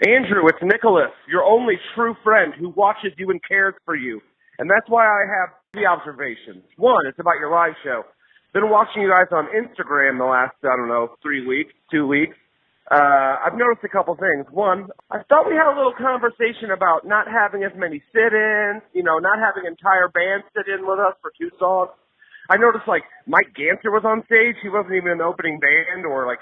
Andrew, it's Nicholas, your only true friend who watches you and cares for you. And that's why I have 3 observations. One, it's about your live show. Been watching you guys on Instagram the last, 3 weeks, 2 weeks. I've noticed a couple things. One, I thought we had a little conversation about not having as many sit-ins, not having entire bands sit in with us for 2 songs. I noticed, Mike Ganser was on stage. He wasn't even an opening band or, I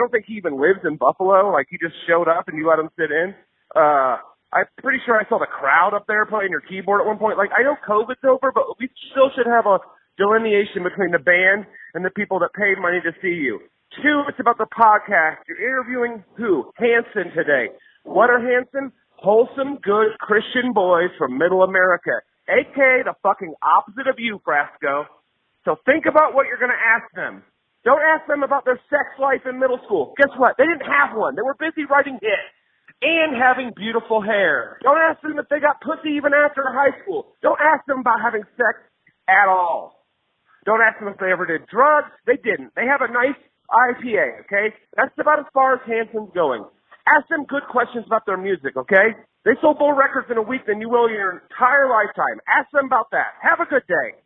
don't think he even lives in Buffalo. He just showed up and you let him sit in. I'm pretty sure I saw the crowd up there playing your keyboard at one point. I know COVID's over, but we still should have a delineation between the band and the people that paid money to see you. 2, it's about the podcast. You're interviewing who? Hanson today. What are Hanson? Wholesome, good Christian boys from Middle America, a.k.a. the fucking opposite of you, Frasco. So think about what you're going to ask them. Don't ask them about their sex life in middle school. Guess what? They didn't have one. They were busy writing hits and having beautiful hair. Don't ask them if they got pussy even after high school. Don't ask them about having sex at all. Don't ask them if they ever did drugs. They didn't. They have a nice IPA, okay? That's about as far as Hanson's going. Ask them good questions about their music, okay? They sold more records in a week than you will in your entire lifetime. Ask them about that. Have a good day.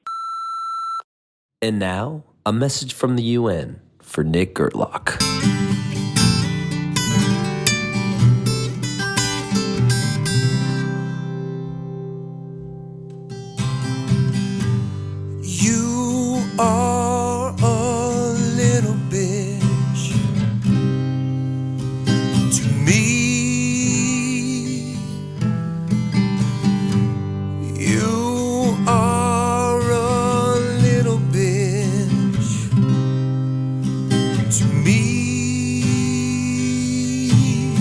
And now, a message from the UN for Nick Gerlach. You are a little bitch to me. You are a little bitch to me.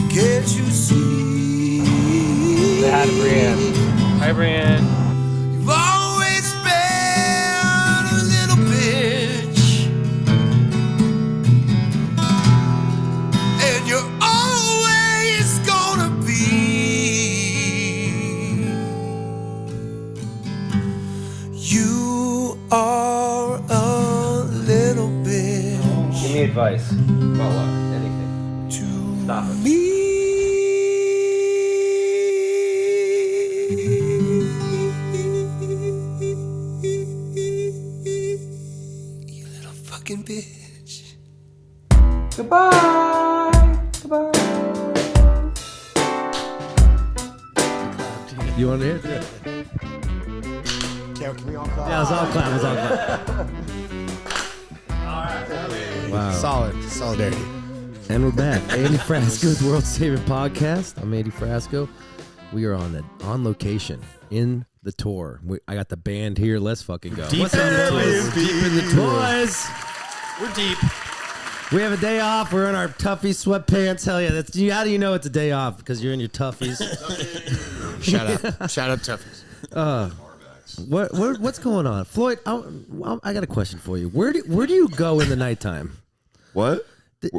Can't you see? Say hi to Brienne. Hi, Brienne. You've always been a little bitch, and you're always gonna be. You are a little bitch. Give me advice. About what? Anything. To Stop it. me. You little fucking bitch. Goodbye. Goodbye. You want to hear it? Can we all clap? Yeah, it's all clap. It's all clap. Wow. Solid. Solidarity. And we're back. Andy Frasco's World's Favorite Podcast. I'm Andy Frasco. We are on location in the tour. I got the band here. Let's fucking go. Deep in the tour. Boys. We're deep. We have a day off. We're in our Tuffy sweatpants. Hell yeah. How do you know it's a day off? Because you're in your Tuffies. Shout out Toughies. What's going on? Floyd, I got a question for you. Where do you go in the nighttime? What?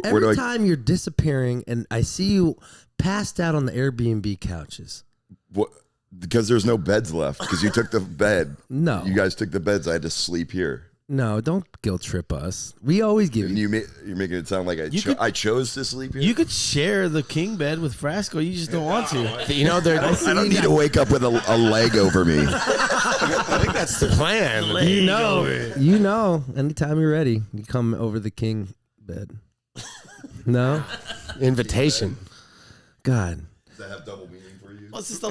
Every time you're disappearing and I see you passed out on the Airbnb couches. What? Because there's no beds left. Because you took the bed. No. You guys took the beds. I had to sleep here. No, don't guilt trip us. We always give you. You're making it sound like I chose to sleep here. You could share the king bed with Frasco. You just don't want to. You know, I don't need to wake up with a leg over me. I think that's the plan. You know, anytime you're ready, you come over the king bed. No? Invitation. God. Does that have double meaning for you? Well, it's just the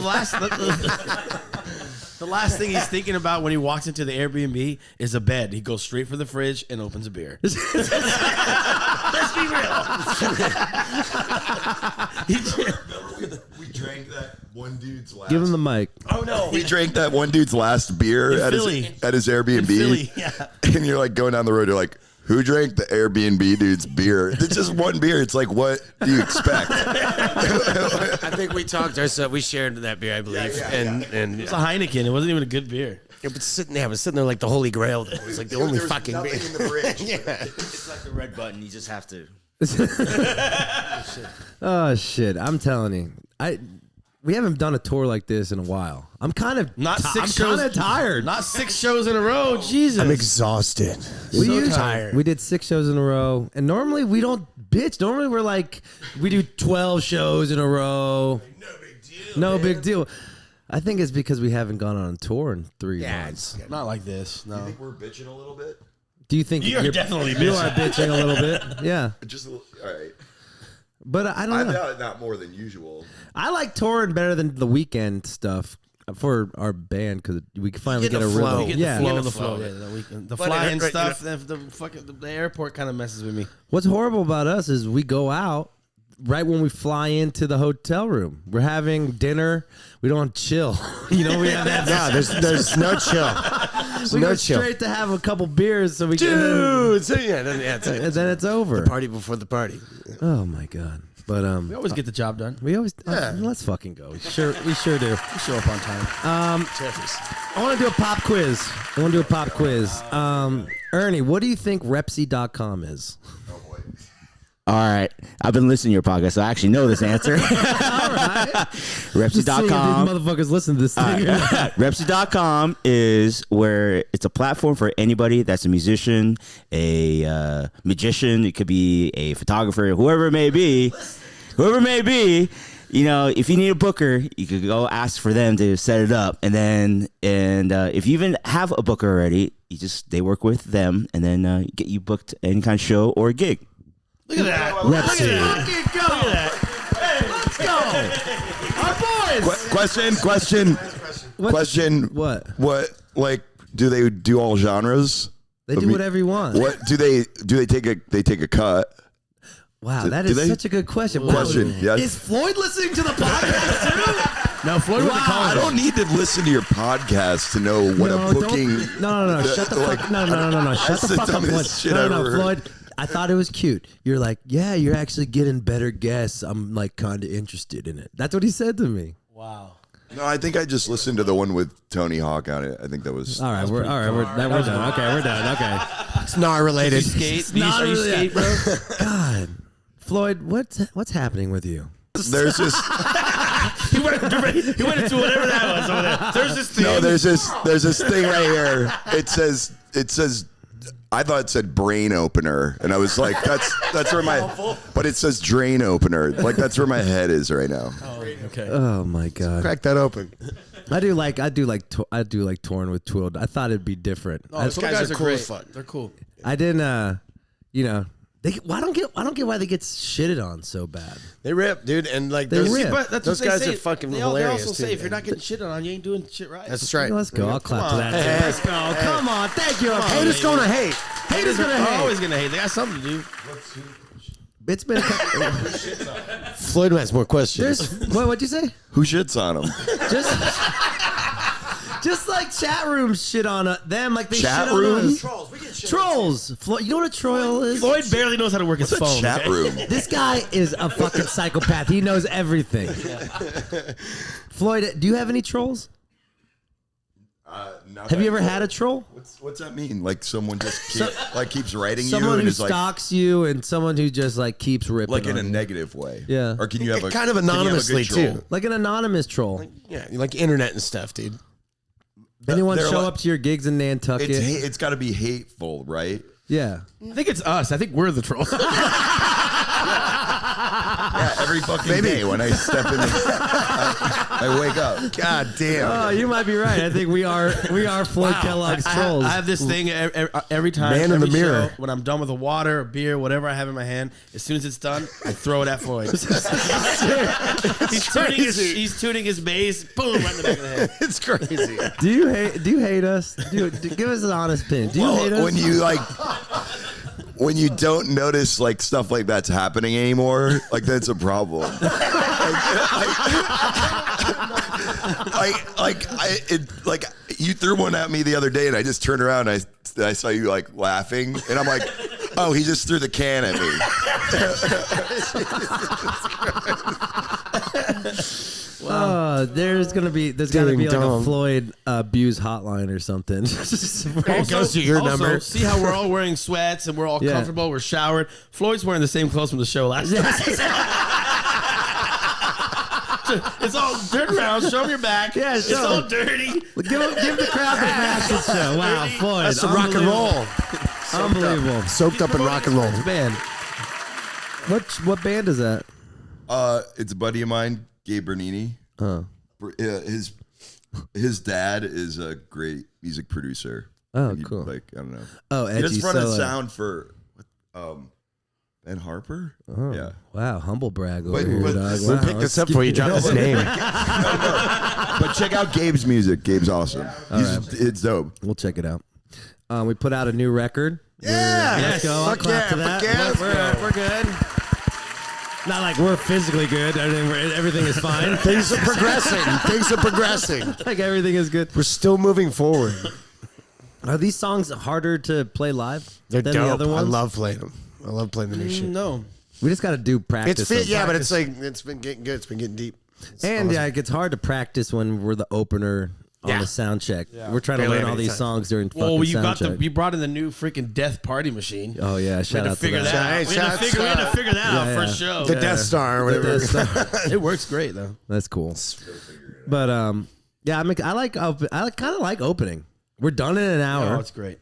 last thing he's thinking about when he walks into the Airbnb is a bed. He goes straight for the fridge and opens a beer. Let's be real. We drank that one dude's last. Give him the mic. Oh, no. We drank that one dude's last beer at his Airbnb. In Philly, yeah. And you're like going down the road. You're like, who drank the Airbnb dude's beer? It's just one beer. It's like, what do you expect? I think we talked ourselves. We shared that beer, I believe. And It's a Heineken. It wasn't even a good beer. it was sitting there like the Holy Grail. It was like the only fucking beer. In the fridge. It's like the red button. You just have to. Oh shit! I'm telling you, we haven't done a tour like this in a while. I'm kind of Not six I'm shows. kind of tired. Not 6 shows in a row. Jesus. I'm exhausted. We tired. We did 6 shows in a row, and normally we don't bitch. Normally we're like, we do 12 shows in a row. No big deal. I think it's because we haven't gone on tour in 3 months. Not like this. No. You think we're bitching a little bit? Do you think You're definitely you are bitching a little bit? Yeah, Just a little, all right. but I don't know. Not more than usual. I like touring better than the weekend stuff for our band because we can finally get a flow. rhythm. You Yeah, Yeah. the flow. Yeah, the weekend. The But flying right, stuff. The airport kind of messes with me. What's horrible about us is we go out right when we fly into the hotel room. We're having dinner. We don't chill. We have that. No, there's no chill. We no go chill. straight to have a couple beers so we can. Dude, And then it's over. party before the party. Oh my god! But We always get the job done. we always let's fucking go. We sure do. We show up on time. I want to do a pop quiz. Ernie, what do you think Repsy.com is? All right. I've been listening to your podcast, so I actually know this answer. All right. Just seeing if these Repsy.com. motherfuckers listen to this thing. Repsy.com is where it's a platform for anybody that's a musician, a magician. It could be a photographer, whoever it may be. If you need a booker, you could go ask for them to set it up. And if you even have a booker already, they work with them and then get you booked any kind of show or gig. Look at that. Repsy. Let's go. Our boys. Question. What? What? Like, do they do all genres? They do whatever you want. What do they take a cut? Wow, Do that is they? such a good question. Question, Wow. yes. Is Floyd listening to the podcast too? No, Floyd went to I college. don't need to listen to your podcast to know what a booking. No. Shut the fuck. No. Shut the the fuck up, Floyd. dumbest shit No, I've ever heard. Floyd. I thought it was cute. You're like, yeah, you're actually getting better guests. I'm like kind of interested in it. That's what he said to me. Wow. No, I think I just listened to the one with Tony Hawk on it. I think that was. All right, we're done. Okay, we're done. Okay. It's not related. Skate. Not You really skate, bro. God, Floyd, what's happening with you? There's just He went into whatever that was over there. There's this thing. no. There's this thing right here. It says. I thought it said brain opener, and I was like, that's where my. But it says drain opener. Like that's where my head is right now. Okay. Oh my God. Crack that open. I do like touring with Twill. I thought it'd be different. Those guys are cool great. as fuck. They're cool. I didn't. I don't get why they get shitted on so bad. They rip, dude, and like They those, rip. But that's those what they guys say. are fucking They hilarious. also too, say if you're man. not getting shit on, you ain't doing shit right. That's right. Let's go. I'll clap to that. Hey, Let's go. Come on. Thank you. Haters gonna hate. Haters gonna They're hate. always gonna hate. They got something to do. It's been. Floyd has more questions. There's what'd you say? Who shits on him? Just like chat rooms shit on them, like they Chat shit on room? us. Trolls. You know what a troll is? Floyd barely knows how to work his phone. Chat okay? room. This guy is a fucking psychopath. He knows everything. Floyd, do you have any trolls? Have you ever had a troll? What's that mean? Like someone just keeps writing you Someone and who is like stalks you and someone who just like keeps ripping like in a on you. negative way. Yeah. Or can you have a kind of can you have a good anonymously troll? too. Like an anonymous troll. Yeah, like internet and stuff, dude. Anyone They're show like- up to your gigs in Nantucket? It's got to be hateful, right? Yeah. I think it's us. I think we're the trolls. Yeah, every fucking day when I step in, I wake up. God damn. Oh, you might be right. I think we are Floyd Kellogg's trolls. I have this thing every time. Man in the every mirror. show, when I'm done with a water, a beer, whatever I have in my hand, as soon as it's done, I throw it at Floyd. He's tuning his bass. Boom! Right in the back of the head. It's crazy. Do you hate us? Give us an honest opinion. Do you hate us? When you don't notice like stuff like that's happening anymore, like that's a problem. Like you threw one at me the other day, and I just turned around and I saw you like laughing, and I'm like, oh, he just threw the can at me. There's gotta be like a Floyd abuse hotline or something. It goes to your number. See how we're all wearing sweats and we're all comfortable. We're showered. Floyd's wearing the same clothes from the show last night. It's all turn around. Show them your back. Yeah, it's show all 'em. dirty. Give the crowd the fastest show. Wow, Floyd. That's some rock and roll. Unbelievable. Soaked up in rock and roll. Man, what band is that? It's a buddy of mine, Gabe Bernini. His dad is a great music producer. Oh, And cool. Like, I don't know. Oh, He just edgy run a solo. sound for Ben Harper. Oh, Yeah. wow, humble brag over But- here, but- dog. We'll Wow, pick this up for you. Drop his name. But check out Gabe's music. Gabe's awesome. It's dope. We'll check it out. We put out a new record. Yeah. Let's go. I'll Fuck clap to yeah, that. fuck yeah. We're good. Not like we're physically good. Everything is fine. Things are progressing. Things are progressing. Like everything is good. We're still moving forward. Are these songs harder to play live They're than dope. the other I ones? love playing them. I love playing the new shit. No. We just got to do practice. It's fit, on yeah, but practice. it's like it's been getting good. It's been getting deep. It's And awesome. yeah, it gets hard to practice when we're the opener on the sound check. We're trying to Barely learn have all any these time. songs during Well, fucking you sound got check. you brought in the new freaking death party machine. Oh yeah, We shout had out to figure to that that. out. We had to figure that out Yeah, first show. the Death Star or whatever. Death Star. It works great though. That's cool. But yeah, I kind of like opening. We're done in an hour. Oh, it's great.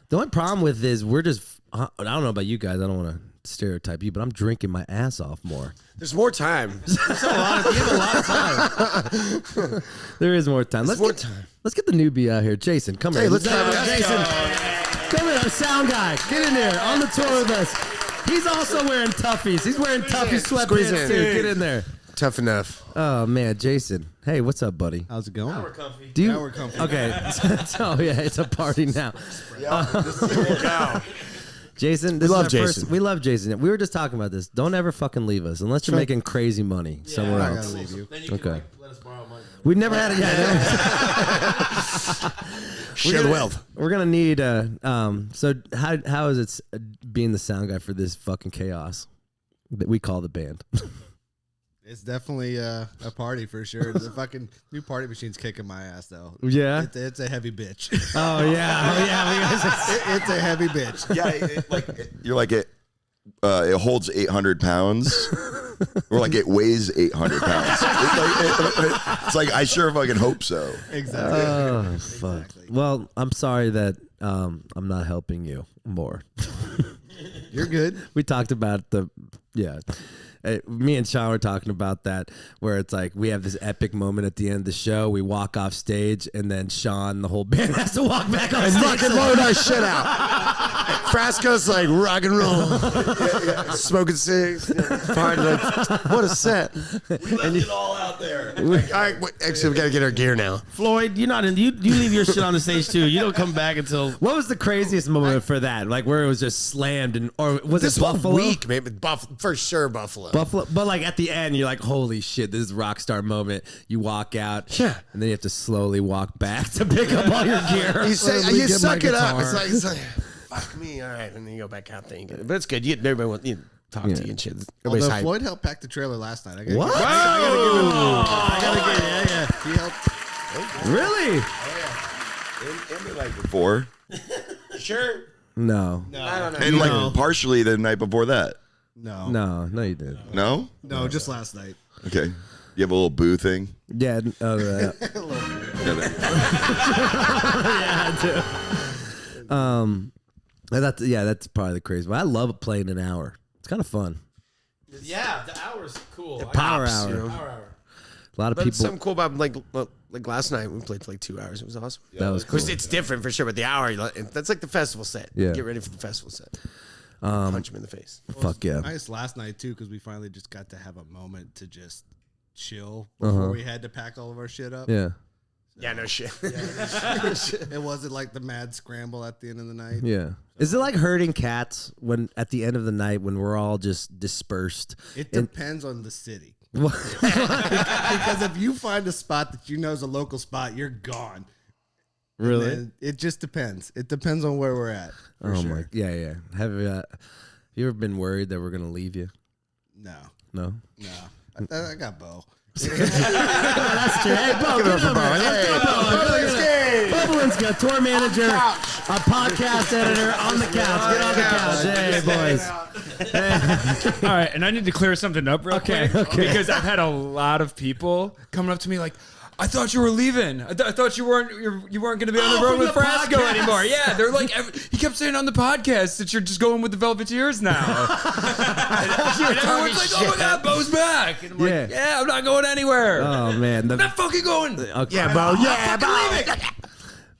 The only problem with this, we're just. I don't know about you guys. I don't want to stereotype you, but I'm drinking my ass off more. There's more time. You have a lot of time. There is more time. There's more time. Let's get the newbie out here, Jason. Come Hey, here. let's have it. Jason. Come here, our sound guy. Get in there on the tour with us. He's also wearing tuffies. He's wearing tuffy Squeeze sweatpants in. too. Get in there. Tough enough. Oh man, Jason. Hey, what's up, buddy? How's it going? Comfy. Do you? Now we're comfy. Okay. So yeah, it's a party now. Jason, this love is our Jason. First, we love Jason. We were just talking about this. Don't ever fucking leave us unless you're making crazy money somewhere I else. gotta leave you. Then you can Okay. let us borrow money. We've never had it yet. Share the wealth. We're gonna need. So how is it being the sound guy for this fucking chaos that we call the band? It's definitely a party for sure. The fucking new party machine's kicking my ass though. Yeah. It's a heavy bitch. Oh yeah. It's a heavy bitch. Yeah, you're like it holds 800 pounds, or like it weighs 800 pounds. It's like I sure fucking hope so. Exactly. Oh fuck. Well, I'm sorry that I'm not helping you more. You're good. We talked about me and Shawn were talking about that, where it's like we have this epic moment at the end of the show. We walk off stage, and then Shawn, the whole band, has to walk back on And stage. fucking load our shit out. Frasco's like rock and roll. Smoking cigs. Party like, what a set. We left it all out there. All right, actually, we got to get our gear now. Floyd, you're not in. You leave your shit on the stage too. You don't come back until. What was the craziest moment for that? Like where it was just slammed, and or was This it Buffalo? whole week, maybe for sure, Buffalo. Buffalo, but like at the end, you're like, "Holy shit, this is a rock star moment." You walk out, Yeah. and then you have to slowly walk back to pick up all your gear. You say, Let me you get suck my it up. guitar. It's like, fuck me, all right, and then you go back out there and get it. But it's good. Everybody wants talk to you and shit. Everybody's Although hype. Floyd helped pack the trailer last night. I gotta What? Give, I gotta give him. Yeah. He helped. Really? And the night before, Sure. No, I don't know. and like partially the night before that. No. no, you did. No. No, just last night. Okay. You have a little boo thing. Yeah, Yeah, that's probably the crazy one. I love playing an hour. It's kind of fun. Yeah, the hour's cool. Power hour. you know. A lot of But people. something cool about like last night we played for like 2 hours. It was awesome. That was Of course, cool. it's different for sure, but the hour that's like the festival set. Yeah. Get ready for the festival set. Punch him in the face. Fuck yeah. Nice last night too, because we finally just got to have a moment to just chill before we had to pack all of our shit up. Yeah. Yeah, no shit. It wasn't like the mad scramble at the end of the night. Yeah. Is it like herding cats when at the end of the night when we're all just dispersed? It And- depends on the city. Because if you find a spot that you know is a local spot, you're gone. Really? And it just depends. It depends on where we're at. For Oh sure. my. Yeah. Have you ever been worried that we're gonna leave you? No, No. no. I got Bo. That's true. Hey, Bo, give it up for Bo. Let's go, Bo. Bobolinska, tour manager, a podcast editor on the couch. Get on the couch. Hey, boys. Hey. All right, and I need to clear something up real quick. Because I've had a lot of people coming up to me like, I thought you were leaving. I thought you weren't going to be on the road with Frasco anymore. Yeah, they're like, he kept saying on the podcast that you're just going with the Velveteers now. and everyone's like, oh my God, Bo's back. And I'm like, yeah, I'm not going anywhere. Oh, man. I'm not fucking going. Okay. Yeah, Bo. Yeah,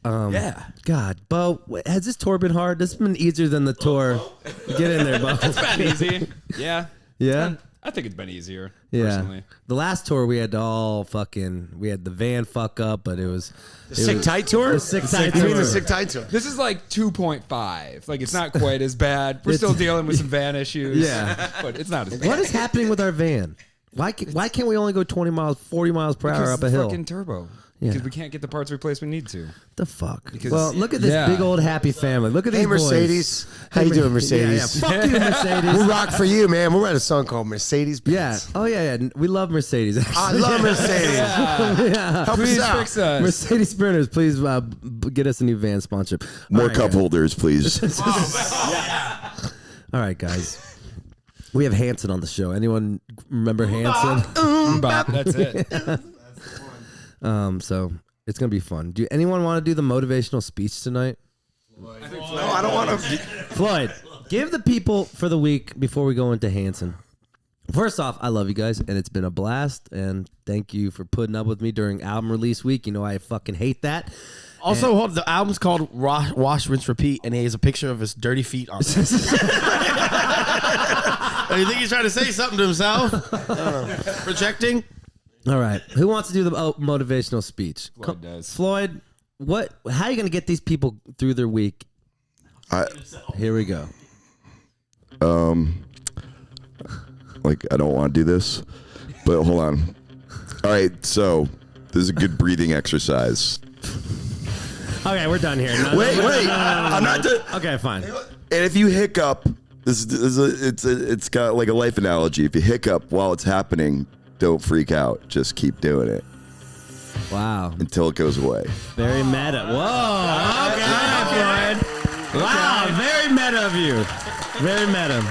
Bo. Yeah. God, Bo, has this tour been hard? This has been easier than the tour. Get in there, Bo. It's been easy. Yeah. Yeah? I think it's been easier, yeah. personally. The last tour we had we had the van fuck up, but it was... The Sick Tight Tour? The Sick Tight Tour. The Sick Tight Tour. This is like 2.5. Like, it's not quite as bad. We're still dealing with some van issues. Yeah. But it's not as bad. What is happening with our van? Why can't we only go 20 miles, 40 miles per hour up a hill? Fucking turbo. Yeah. Because we can't get the parts replaced we need to. The fuck? Because, well, look at this big old happy family. Look at these Mercedes. boys. How you doing, Mercedes? Yeah. Fuck you, Mercedes. We rock for you, man. We're writing a song called Mercedes Benz. Yeah. Oh, yeah. We love Mercedes. Actually. I love Mercedes. Yeah. Help Please us out. fix us. Mercedes Sprinters, please get us a new van sponsorship. More cup holders, please. All right, guys. We have Hanson on the show. Anyone remember Hanson? That's it. So it's gonna be fun. Do anyone want to do the motivational speech tonight? No, I don't want to. Floyd, give the people for the week before we go into Hanson. First off, I love you guys, and it's been a blast. And thank you for putting up with me during album release week. You know I fucking hate that. Also, the album's called Wash, Rinse, Repeat, and he has a picture of his dirty feet on it. You think he's trying to say something to himself? Projecting? All right. Who wants to do the motivational speech? Floyd does. Floyd, how are you going to get these people through their week? Here we go. Like, I don't want to do this, but hold on. All right, so this is a good breathing exercise. Okay, we're done here. Wait. I'm not done. Okay, fine. And if you hiccup, it's got like a life analogy. If you hiccup while it's happening, don't freak out. Just keep doing it. Wow. Until it goes away. Very meta. Whoa. Okay, Floyd. Wow, very meta of you. Very meta.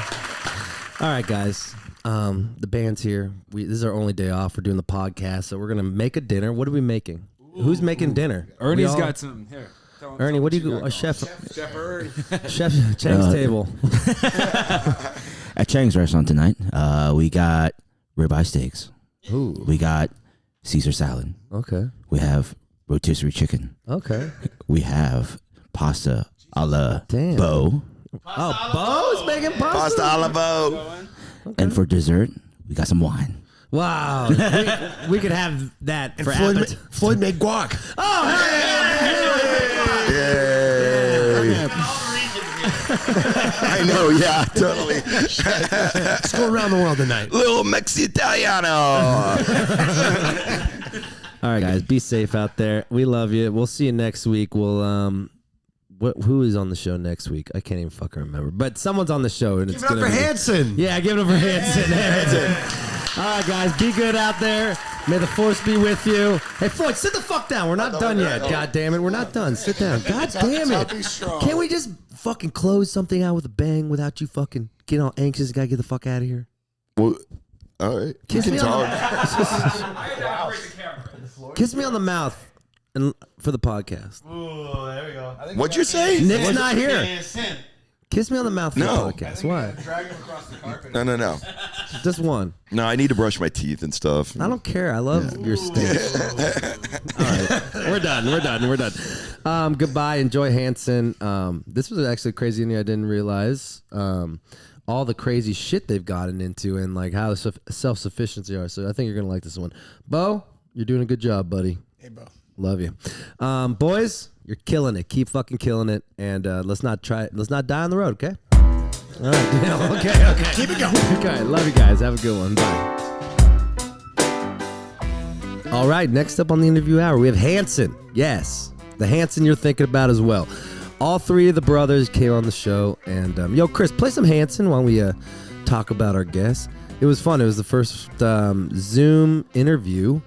All right, guys. The band's here. This is our only day off. We're doing the podcast, so we're gonna make a dinner. What are we making? Who's making dinner? Ernie's got some. Here. Ernie, what do you got? Chef Ernie. Chef Chang's table. At Chang's restaurant tonight, we got ribeye steaks. Ooh. We got Caesar salad. Okay. We have rotisserie chicken. Okay. We have pasta a la Damn. Bo. Oh, Bo's making Pasta alla Bo. And for dessert, we got some wine. Wow. we could have that for appetite. Floyd made guac. Oh, Yay. I know, yeah, totally. Let's go around the world tonight. Little Mexi-Italiano. All right, guys, be safe out there. We love you. We'll see you next week. We'll who is on the show next week? I can't even fucking remember. But someone's on the show, and Give it up for Hanson. Yeah, give it up for Hanson. All right, guys, be good out there. May the force be with you. Hey, Floyd, sit the fuck down. We're not done yet. God damn it, we're not done. Sit down. God damn it. Can't we just fucking close something out with a bang without you fucking getting all anxious? Gotta get the fuck out of here. Well, all right. Kiss me on Kiss me on the mouth and for the podcast. Ooh, there we go. What'd you say? Nick's not here. It's him. Kiss me on the mouth for No. the podcast. Why? Drag him across the carpet. No. Just one. No, I need to brush my teeth and stuff. I don't care. I love your steak. All right. We're done. Goodbye. Enjoy Hanson. This was actually crazy and I didn't realize. All the crazy shit they've gotten into and like how self-sufficiency are. So I think you're going to like this one. Bo, you're doing a good job, buddy. Hey, Bo. Love you. Boys, you're killing it. Keep fucking killing it. And let's not die on the road, okay? All right. Okay. Keep it going. Okay. Love you guys. Have a good one. Bye. All right. Next up on the interview hour, we have Hanson. Yes. The Hanson you're thinking about as well. All three of the brothers came on the show. And, yo, Chris, play some Hanson while we talk about our guests. It was fun. It was the first Zoom interview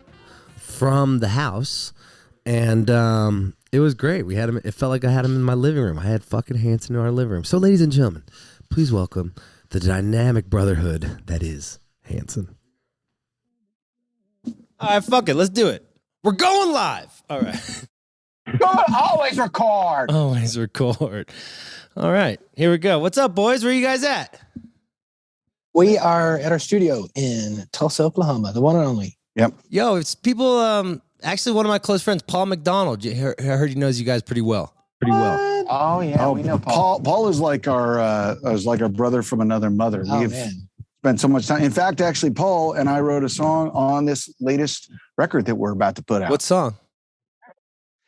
from the house, and it was great. We had him. It felt like I had him in my living room. I had fucking Hanson in our living room. So, ladies and gentlemen, please welcome the dynamic brotherhood that is Hanson. All right, fuck it. Let's do it. We're going live. All right. Always record. Always record. All right, here we go. What's up, boys? Where you guys at? We are at our studio in Tulsa, Oklahoma, the one and only. Yep. Yo, it's people. Actually, one of my close friends, Paul McDonald. I heard he knows you guys pretty well. Oh yeah, we know Paul. Paul is like our brother from another mother. We've spent so much time. In fact, actually, Paul and I wrote a song on this latest record that we're about to put out. What song?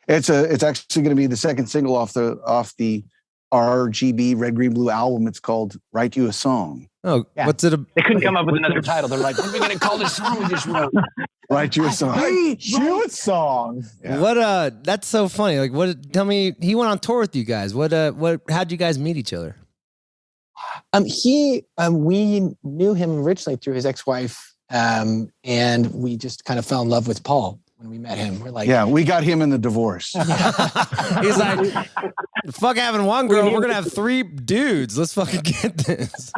It's actually going to be the second single off the RGB Red Green Blue album. It's called "Write You a Song." Oh, yeah. What's it? They couldn't come up with another title. They're like, "What are we going to call this song we just wrote?" Write You a Song. Write you a song. Yeah. What? That's so funny. Like, what? Tell me. He went on tour with you guys. What? How'd you guys meet each other? We knew him originally through his ex-wife, and we just kind of fell in love with Paul when we met him. We're like, yeah, we got him in the divorce. He's like, fuck having one girl. We're gonna have 3 dudes. Let's fucking get this.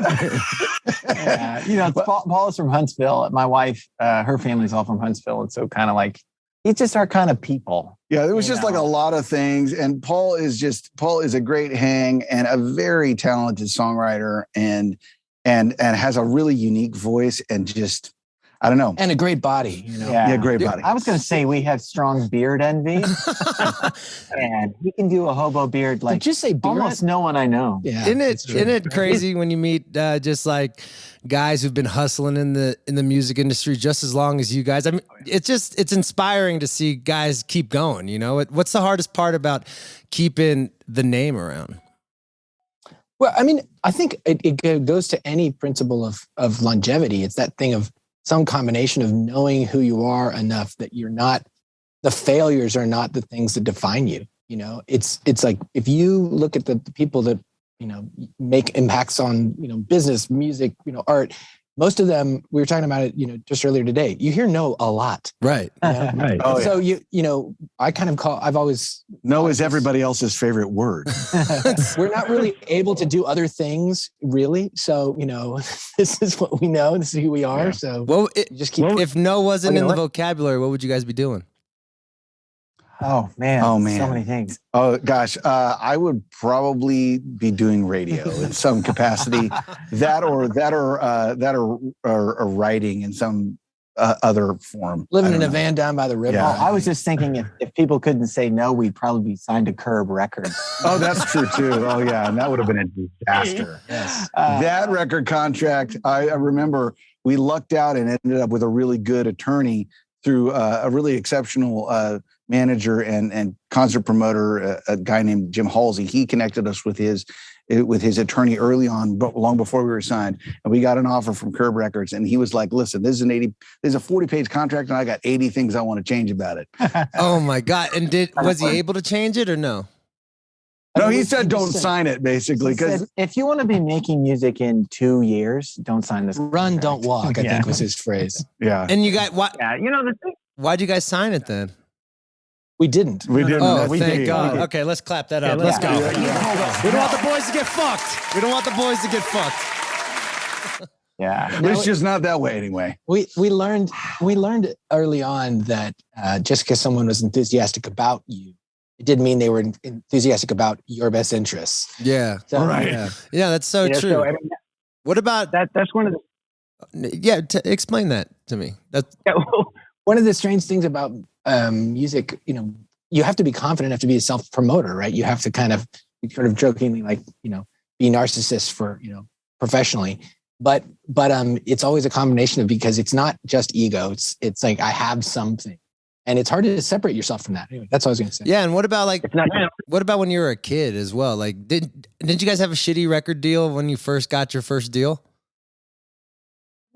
Yeah, Paul is from Huntsville. My wife, her family's all from Huntsville, and so kind of like he's just our kind of people. Yeah, there was just like a lot of things, and Paul is a great hang and a very talented songwriter, and has a really unique voice, and just I don't know, and a great body. Yeah, great body. I was going to say we have strong beard envy, and he can do a hobo beard like just say beard? Almost no one I know. Yeah, Isn't it crazy when you meet just like guys who've been hustling in the music industry just as long as you guys? I mean, it's inspiring to see guys keep going. You know, what's the hardest part about keeping the name around? Well, I mean, I think it goes to any principle of longevity. It's that thing of some combination of knowing who you are enough that you're not, the failures are not the things that define you. You know, it's like if you look at the people that, make impacts on, business, music, art, most of them, we were talking about it, just earlier today, you hear no a lot. Right. Right. Oh, so I've always. No is everybody else's favorite word. We're not really able to do other things really. So, this is what we know. This is who we are. Yeah. So just keep. If no wasn't in the vocabulary, what would you guys be doing? Oh man. So many things. Oh gosh. I would probably be doing radio in some capacity, that or writing in some other form. Living in a van down by the river. Yeah. I was just thinking if people couldn't say no, we'd probably be signed to Curb Records. Oh, that's true too. Oh yeah. And that would have been a disaster. Yes. That record contract, I remember we lucked out and ended up with a really good attorney through a really exceptional manager and concert promoter, a guy named Jim Halsey. He connected us with his attorney early on, but long before we were signed. And we got an offer from Curb Records, and he was like, "Listen, this is a 40-page contract, and I got 80 things I want to change about it." Oh my God! And was he able to change it or no? No, he said don't sign it, basically. Because if you want to be making music in 2 years, don't sign this. Run, don't walk, I think was his phrase. Yeah. And you got what? Yeah, the thing. Why'd you guys sign it then? We didn't. We didn't. Oh, we thank did. God. Okay, let's clap that up. Let's go. We don't want the boys to get fucked. We don't want the boys to get fucked. Yeah. It's just not that way anyway. We learned early on that just because someone was enthusiastic about you, it didn't mean they were enthusiastic about your best interests. Yeah. So, right. Yeah, that's so true. So, I mean, what about that? That's one of the. Yeah, explain that to me. One of the strange things about music, you have to be confident enough to be a self-promoter, right? You have to kind of jokingly be narcissist for, professionally. But it's always a combination of, because it's not just ego. It's like I have something, and it's hard to separate yourself from that. Anyway, that's what I was going to say. Yeah, and what about what about when you were a kid as well? Like, didn't you guys have a shitty record deal when you first got your first deal?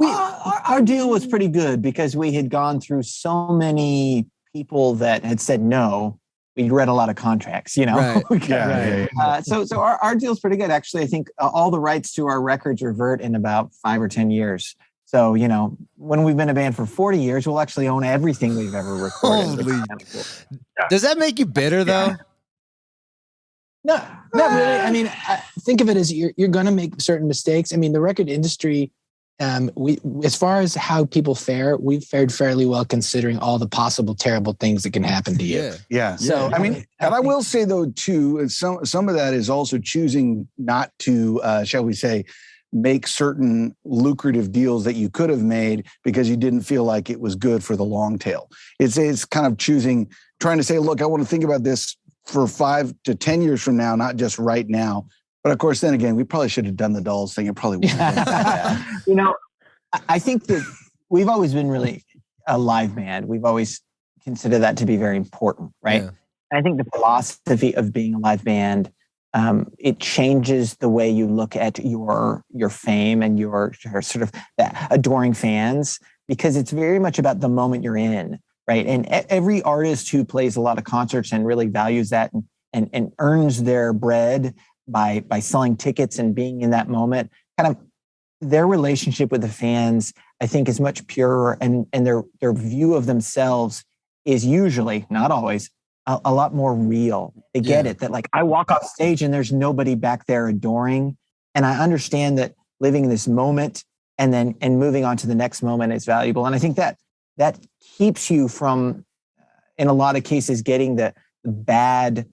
Our deal was pretty good because we had gone through so many people that had said no. We read a lot of contracts, Right. So our deal's pretty good. Actually, I think all the rights to our records revert in about 5 or 10 years. So, you know, when we've been a band for 40 years, we'll actually own everything we've ever recorded. Holy. Does that make you bitter though? No, not really. I mean, think of it as you're going to make certain mistakes. I mean, the record industry, we, as far as how people fare, we've fared fairly well considering all the possible terrible things that can happen to you. Yeah. So, I mean, and I will say though, too, some of that is also choosing not to, shall we say, make certain lucrative deals that you could have made because you didn't feel like it was good for the long tail. It's kind of trying to say, look, I want to think about this for 5 to 10 years from now, not just right now. But of course, then again, we probably should have done the Dolls thing. It probably wouldn't. You know, I think that we've always been really a live band. We've always considered that to be very important, right? Yeah. I think the philosophy of being a live band, it changes the way you look at your fame and your sort of adoring fans, because it's very much about the moment you're in, right? And every artist who plays a lot of concerts and really values that and earns their bread by selling tickets and being in that moment, kind of their relationship with the fans, I think, is much purer, and their view of themselves is usually, not always, a lot more real. They get it, that like I walk off stage and there's nobody back there adoring. And I understand that living in this moment and moving on to the next moment is valuable. And I think that keeps you from, in a lot of cases, getting the bad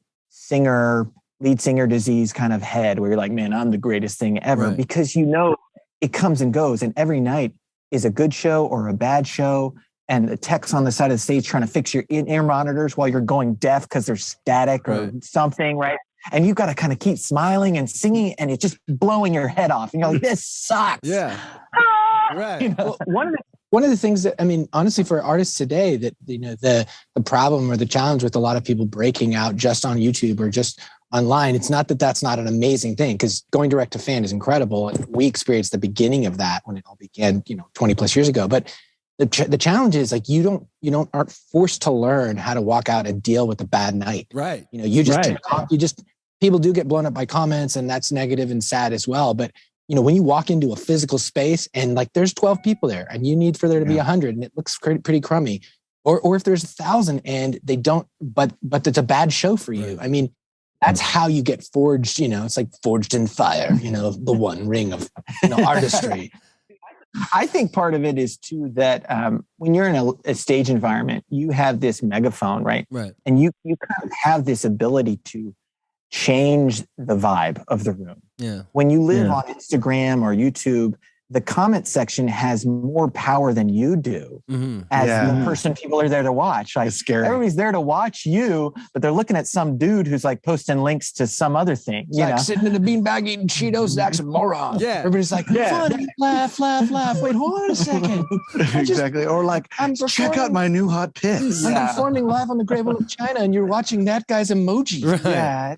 lead singer disease kind of head where you're like, man, I'm the greatest thing ever, because you know it comes and goes, and every night is a good show or a bad show. And the techs on the side of the stage trying to fix your in-ear monitors while you're going deaf because there's static or something, right? And you've got to kind of keep smiling and singing, and it's just blowing your head off. And you're like, this sucks. Yeah. Right. You know? One of the things that, I mean, honestly, for artists today, that, you know, the problem or the challenge with a lot of people breaking out just on YouTube or just online, it's not that that's not an amazing thing, because going direct to fan is incredible. And we experienced the beginning of that when it all began, 20 plus years ago. But the challenge is, like, you aren't forced to learn how to walk out and deal with a bad night. Right. People do get blown up by comments, and that's negative and sad as well. But, when you walk into a physical space and like there's 12 people there and you need for there to be 100 and it looks pretty crummy, or if there's 1,000 and they don't, but it's a bad show for you. I mean, that's how you get forged. It's like forged in fire, the one ring of artistry. I think part of it is too that when you're in a stage environment, you have this megaphone, right? Right. And you kind of have this ability to change the vibe of the room. Yeah. When you live on Instagram or YouTube, the comment section has more power than you do as the person people are there to watch. Like, it's scary. Everybody's there to watch you, but they're looking at some dude who's like posting links to some other thing. Like sitting in a beanbag eating Cheetos, that's a moron. Yeah. Everybody's like, funny, laugh. Wait, hold on a second. Exactly. Or like, check out my new hot pics. I'm performing live on the Great Wall of China, and you're watching that guy's emoji. Right. Yeah.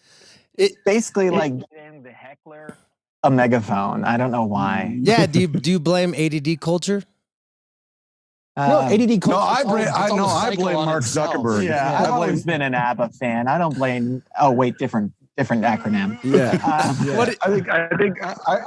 It's basically like giving the heckler a megaphone. I don't know why. Yeah. Do you blame ADD culture? No, ADD culture. I blame Mark Zuckerberg. Yeah, I've always been an ABBA fan. I don't blame. Oh wait, different acronym. Yeah.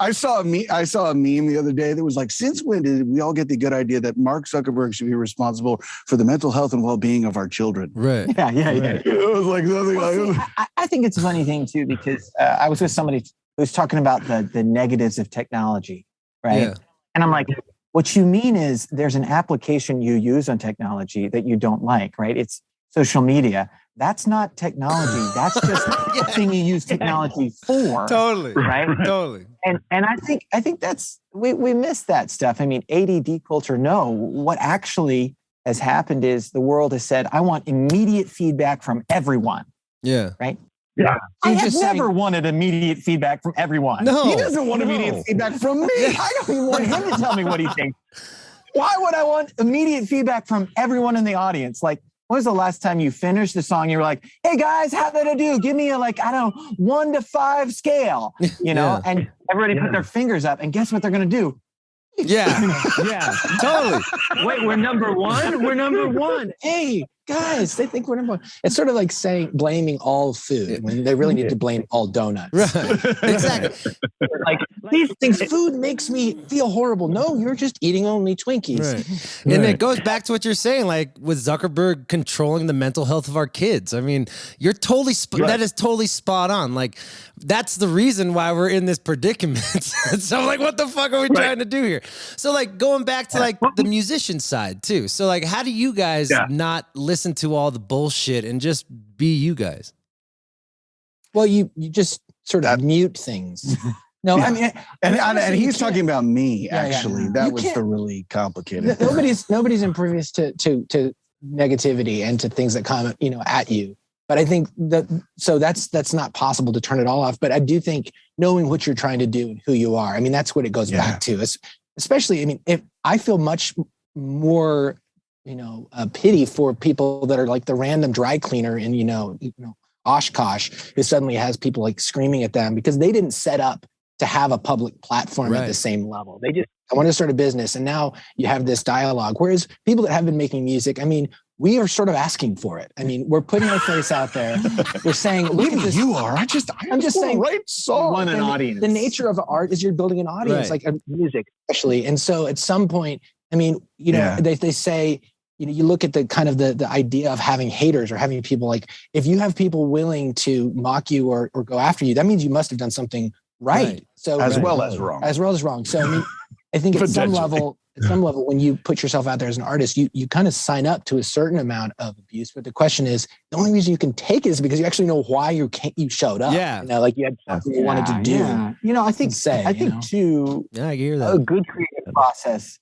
I saw a meme the other day that was like, since when did we all get the good idea that Mark Zuckerberg should be responsible for the mental health and well-being of our children? Right. Yeah. It was like nothing. I think it's a funny thing too, because I was with somebody who was talking about the negatives of technology, right? Yeah. And I'm like, what you mean is there's an application you use on technology that you don't like, right? It's social media. That's not technology. That's just the thing you use technology for. Totally. Right? Totally. And I think that's we miss that stuff. I mean, ADD culture. No, what actually has happened is the world has said, I want immediate feedback from everyone. Yeah. Right? Yeah. I have never wanted immediate feedback from everyone. No. He doesn't want immediate feedback from me. I don't even want him to tell me what he thinks. Why would I want immediate feedback from everyone in the audience? Like, when was the last time you finished the song? You were like, hey guys, how did I do? Give me a 1 to 5 scale, and everybody put their fingers up, and guess what they're going to do? Yeah. Yeah. Totally. Wait, we're number one? We're number one. Hey, guys, they think we're number one. It's sort of like blaming all food when they really need to blame all donuts. Right. Exactly. Like these things, food makes me feel horrible. No, you're just eating only Twinkies. Right. And it goes back to what you're saying, like with Zuckerberg controlling the mental health of our kids. I mean, you're totally that is totally spot on. Like that's the reason why we're in this predicament. So like, what the fuck are we trying to do here? So like going back to like the musician side too. So like, how do you guys not listen to all the bullshit and just be you guys? Well, you just sort of mute things. No, I mean, and he's talking about me. Actually, that You was can't- the really complicated. Nobody's impervious to negativity and to things that come at you. But I think that's not possible to turn it all off. But I do think knowing what you're trying to do and who you are. I mean, that's what it goes back to. Especially, I mean, if I feel much more, pity for people that are like the random dry cleaner in Oshkosh who suddenly has people like screaming at them because they didn't set up to have a public platform at the same level. I want to start a business, and now you have this dialogue. Whereas people that have been making music, I mean, we are sort of asking for it. I mean, we're putting our face out there. We're saying, look at this. You are. I'm just saying, right song. Want an audience. The nature of art is you're building an audience, like music, especially. And so at some point, I mean, they say, you look at the kind of the idea of having haters or having people like, if you have people willing to mock you or go after you, that means you must have done something right. So as well as wrong. So I mean, I think at some level, when you put yourself out there as an artist, you kind of sign up to a certain amount of abuse. But the question is, the only reason you can take it is because you actually know why you showed up. Yeah. Like you had something you wanted to do. Yeah. I think too. Yeah, I hear that. A good creative process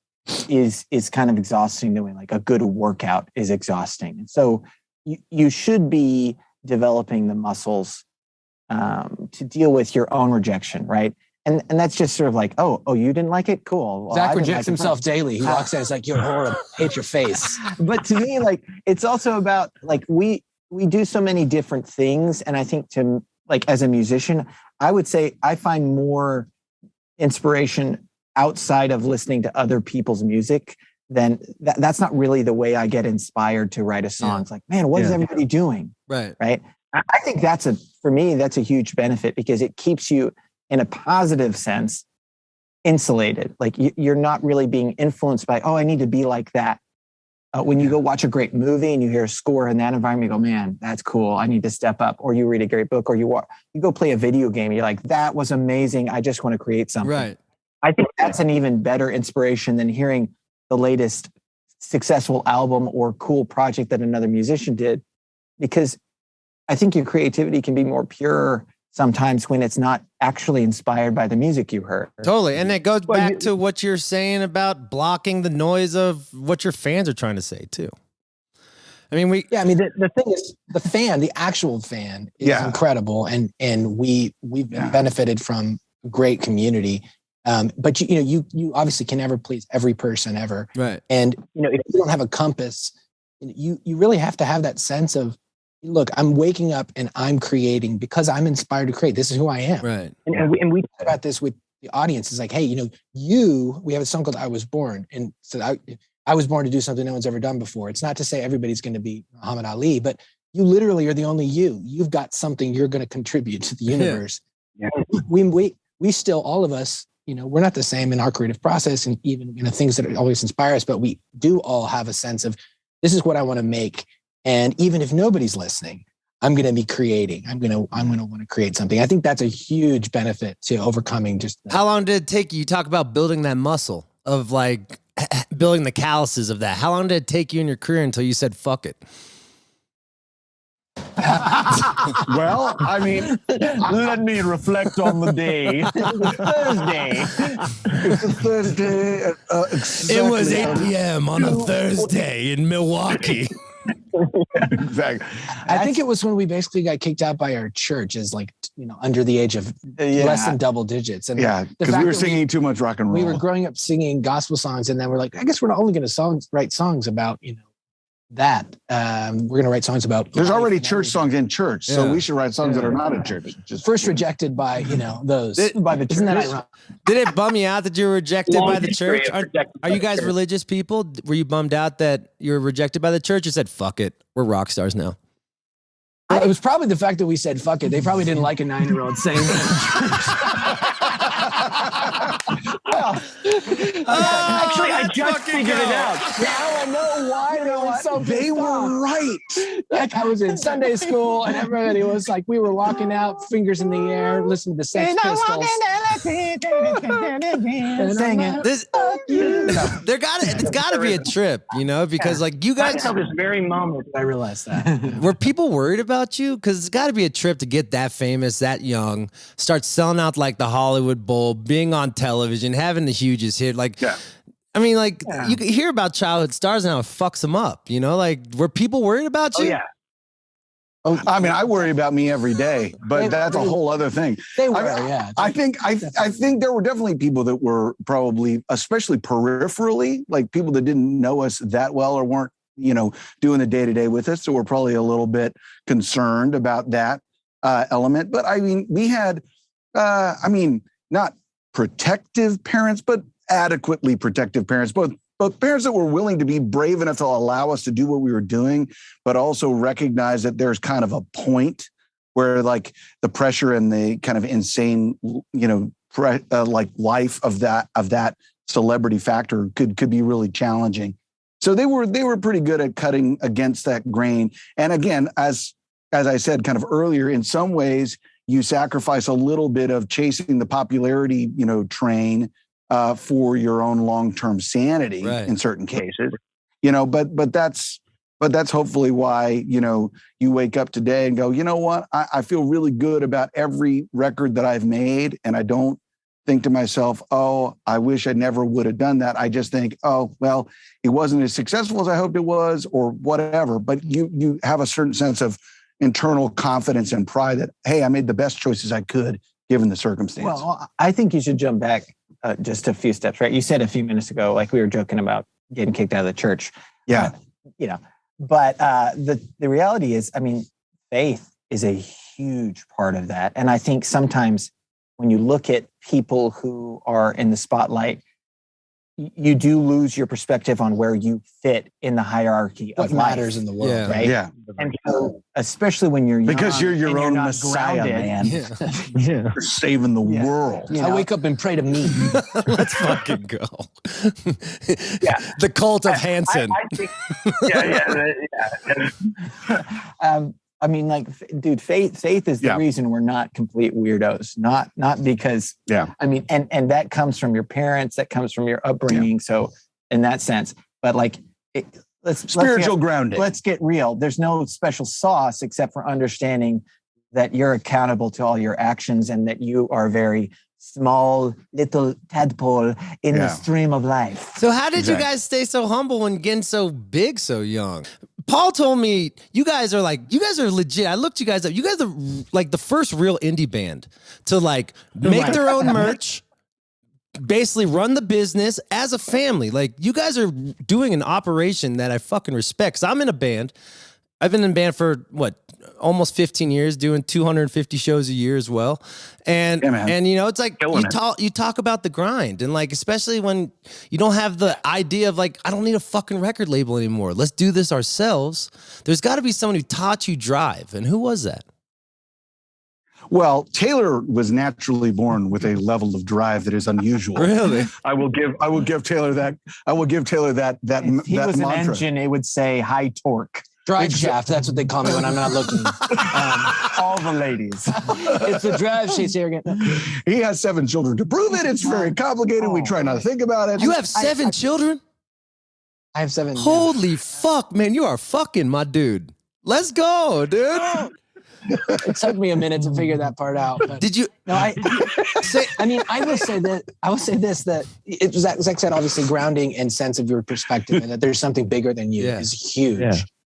is kind of exhausting the way like a good workout is exhausting. And so you should be developing the muscles to deal with your own rejection, right? And that's just sort of like, oh, you didn't like it? Cool. Well, Zach rejects himself daily. He walks in, it's like, you're horrible. Hate your face. But to me, like, it's also about like we do so many different things. And I think as a musician, I would say I find more inspiration outside of listening to other people's music. Then that's not really the way I get inspired to write a song. It's like, man, what is everybody doing? Right. I think for me, that's a huge benefit because it keeps you in a positive sense insulated. Like you're not really being influenced by, I need to be like that. When you go watch a great movie and you hear a score in that environment, you go, man, that's cool. I need to step up. Or you read a great book, or you go play a video game. And you're like, that was amazing. I just want to create something. Right. I think that's an even better inspiration than hearing the latest successful album or cool project that another musician did, because I think your creativity can be more pure sometimes when it's not actually inspired by the music you heard. Totally. And it goes back to what you're saying about blocking the noise of what your fans are trying to say too. I mean, the thing is, the actual fan is incredible. And we've benefited from a great community. But you obviously can never please every person ever. Right. And, if you don't have a compass, you really have to have that sense of, look, I'm waking up and I'm creating because I'm inspired to create. This is who I am. Right. And we talk about this with the audience. It's like, hey, we have a song called I Was Born. And so I was born to do something no one's ever done before. It's not to say everybody's going to be Muhammad Ali, but you literally are the only you. You've got something you're going to contribute to the universe. Yeah. We still, all of us, we're not the same in our creative process and even, things that always inspire us, but we do all have a sense of this is what I want to make. And even if nobody's listening, I'm going to be creating. I'm going to want to create something. I think that's a huge benefit to overcoming just. How long did it take you? You talk about building that muscle of like building the calluses of that. How long did it take you in your career until you said, fuck it? Well, I mean, let me reflect on the day. It's a Thursday. Exactly. It was 8 p.m. on a Thursday in Milwaukee. Exactly. I think it was when we basically got kicked out by our church as under the age of less than double digits. And because we were singing too much rock and roll. We were growing up singing gospel songs, and then we're like, I guess we're not only going to write songs about that. We're going to write songs about. There's already church songs in church, so Yeah. we should write songs that are not in church. Just First rejected by, those. by the Isn't that church. ironic? Did it bum you out that you were rejected Long by the history church? of Are rejected by you the guys church. religious people? Were you bummed out that you were rejected by the church? Or said, "Fuck it, we're rock stars now"? Well, it was probably the fact that we said fuck it. They probably didn't like a 9-year-old saying Actually, I just figured it out. Now I know why they were so They pissed were off. right. Like I was in Sunday school and everybody was like, we were walking out, fingers in the air, listening to the Sex Pistols. Singing. It's gotta be a trip, because like you guys, Until this very moment, I realized that. were people worried about you? Because it's got to be a trip to get that famous, that young, start selling out like the Hollywood Bowl, being on television, having the hugest hit. Like, I mean, like you can hear about childhood stars and how it fucks them up. Like, were people worried about you? Oh, yeah. Oh, I mean, I worry about me every day, but that's a whole other thing. They were, I think there were definitely people that were probably, especially peripherally, like people that didn't know us that well or weren't, doing the day-to-day with us. So we're probably a little bit concerned about that element. But I mean, we had, not protective parents, but adequately protective parents, both parents that were willing to be brave enough to allow us to do what we were doing, but also recognize that there's kind of a point where like the pressure and the kind of insane, like life of that celebrity factor could be really challenging. So they were pretty good at cutting against that grain. And again, as I said kind of earlier, in some ways you sacrifice a little bit of chasing the popularity, train for your own long-term sanity in certain cases, but that's hopefully why, you wake up today and go, you know what, I feel really good about every record that I've made. And I don't think to myself, oh, I wish I never would have done that. I just think, oh, well, it wasn't as successful as I hoped it was or whatever. But you have a certain sense of internal confidence and pride that, hey, I made the best choices I could given the circumstance. Well, I think you should jump back just a few steps, right? You said a few minutes ago, like we were joking about getting kicked out of the church. Yeah. But the reality is, I mean, faith is a huge part of that. And I think sometimes when you look at people who are in the spotlight, you do lose your perspective on where you fit in the hierarchy of What matters life, in the world, right? Yeah. And so, especially when you're young, Because you're your and own not Messiah, grounded. man. Yeah. You're saving the world. I wake up and pray to me. Let's fucking go. Yeah. The cult of Hanson. I think, yeah. I mean, like, dude, faith is the reason we're not complete weirdos. Not because, I mean, and that comes from your parents, that comes from your upbringing. So in that sense, but like, Spiritual grounding. Let's get real. There's no special sauce except for understanding that you're accountable to all your actions and that you are a very small little tadpole in the stream of life. So how did you guys stay so humble when getting so big so young? Paul told me you guys are legit. I looked you guys up. You guys are like the first real indie band to like make their own merch, basically run the business as a family. Like you guys are doing an operation that I fucking respect. 'Cause I'm in a band. I've been in band for almost 15 years, doing 250 shows a year as well. And it's like you talk about the grind and like, especially when you don't have the idea of like, I don't need a fucking record label anymore. Let's do this ourselves. There's got to be someone who taught you drive. And who was that? Well, Taylor was naturally born with a level of drive that is unusual. Really? I will give Taylor that. If he was mantra. an engine, it would say high torque. Drive shaft. That's what they call me when I'm not looking. All the ladies. It's the drive shaft here again. He has 7 children to prove it. It's very complicated. We try not to think about it. You have 7 children? I have 7. Holy fuck, man. You are fucking my dude. Let's go, dude. It took me a minute to figure that part out. But Did you? No, I will say this, that it was, like I said, obviously grounding and sense of your perspective and that there's something bigger than you is huge. Yeah.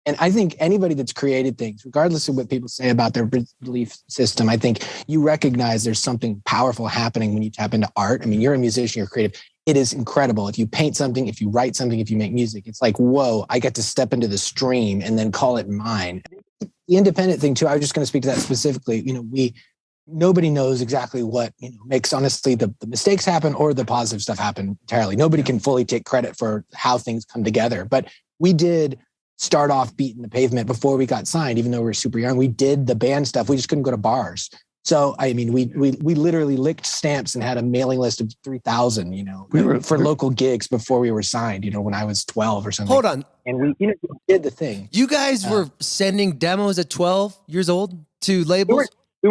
And I think anybody that's created things, regardless of what people say about their belief system, I think you recognize there's something powerful happening when you tap into art. I mean, you're a musician, you're creative. it is incredible. If you paint something, if you write something, if you make music, it's like, whoa, I get to step into the stream and then call it mine. The independent thing too, I was just going to speak to that specifically. Nobody knows exactly what, makes honestly the mistakes happen or the positive stuff happen entirely. Nobody can fully take credit for how things come together. But we did start off beating the pavement before we got signed, even though we were super young. We did the band stuff. We just couldn't go to bars. So, I mean, we literally licked stamps and had a mailing list of 3,000, for local gigs before we were signed, when I was 12 or something. Hold on. And we did the thing. You guys were sending demos at 12 years old to labels? We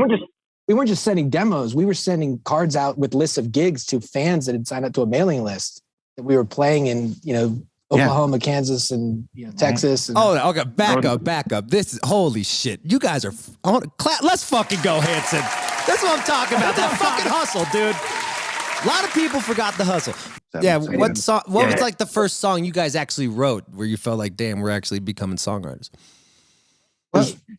weren't just sending demos. We were sending cards out with lists of gigs to fans that had signed up to a mailing list that we were playing in, Oklahoma, Kansas, and Texas. And okay. Back up. This is holy shit. You guys are. Let's fucking go, Hanson. That's what I'm talking about. That fucking hustle, dude. A lot of people forgot the hustle. What was like the first song you guys actually wrote where you felt like, damn, we're actually becoming songwriters?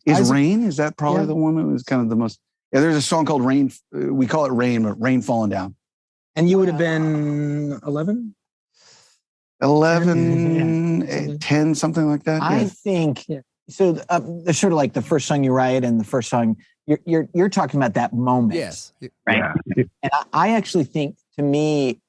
Is Rain? Is that probably the one that was kind of the most? Yeah, there's a song called Rain. We call it Rain, but Rain Falling Down. And you would have been 11? 11, 10, something like that. I think so. There's sort of like the first song you write and the first song you're talking about that moment. Yes. Right. Yeah. And I actually think, to me,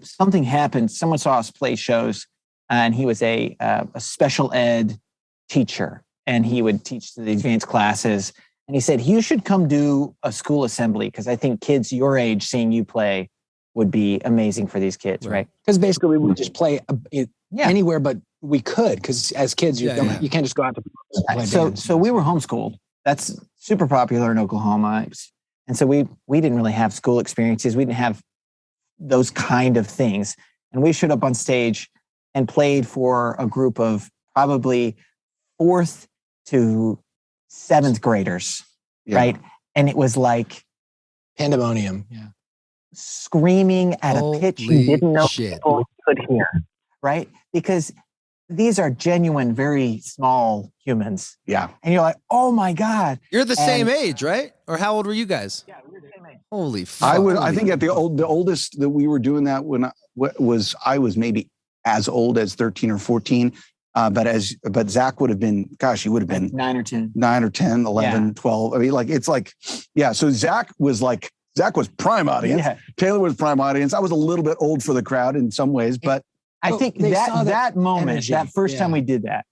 something happened. Someone saw us play shows, and he was a special ed teacher, and he would teach the advanced classes. And he said, you should come do a school assembly, because I think kids your age seeing you play would be amazing for these kids, right? Because basically we would just play anywhere, but we could, because as kids, you can't just go out to play. So we were homeschooled. That's super popular in Oklahoma. And so we didn't really have school experiences. We didn't have those kind of things. And we showed up on stage and played for a group of probably 4th to 7th graders, right? And it was like pandemonium. Yeah. Screaming at a pitch you didn't know people could hear, right? Because these are genuine, very small humans. Yeah. And you're like, oh my God. You're the same age, right? Or how old were you guys? Yeah, we were the same age. Holy fuck. I think at the oldest that we were doing that when I was maybe as old as 13 or 14. But Zach would have been, he would have been 9 or 10, 11, 12. I mean, so Zach was prime audience. Yeah. Taylor was prime audience. I was a little bit old for the crowd in some ways, but I think that moment, energy. That first time we did that,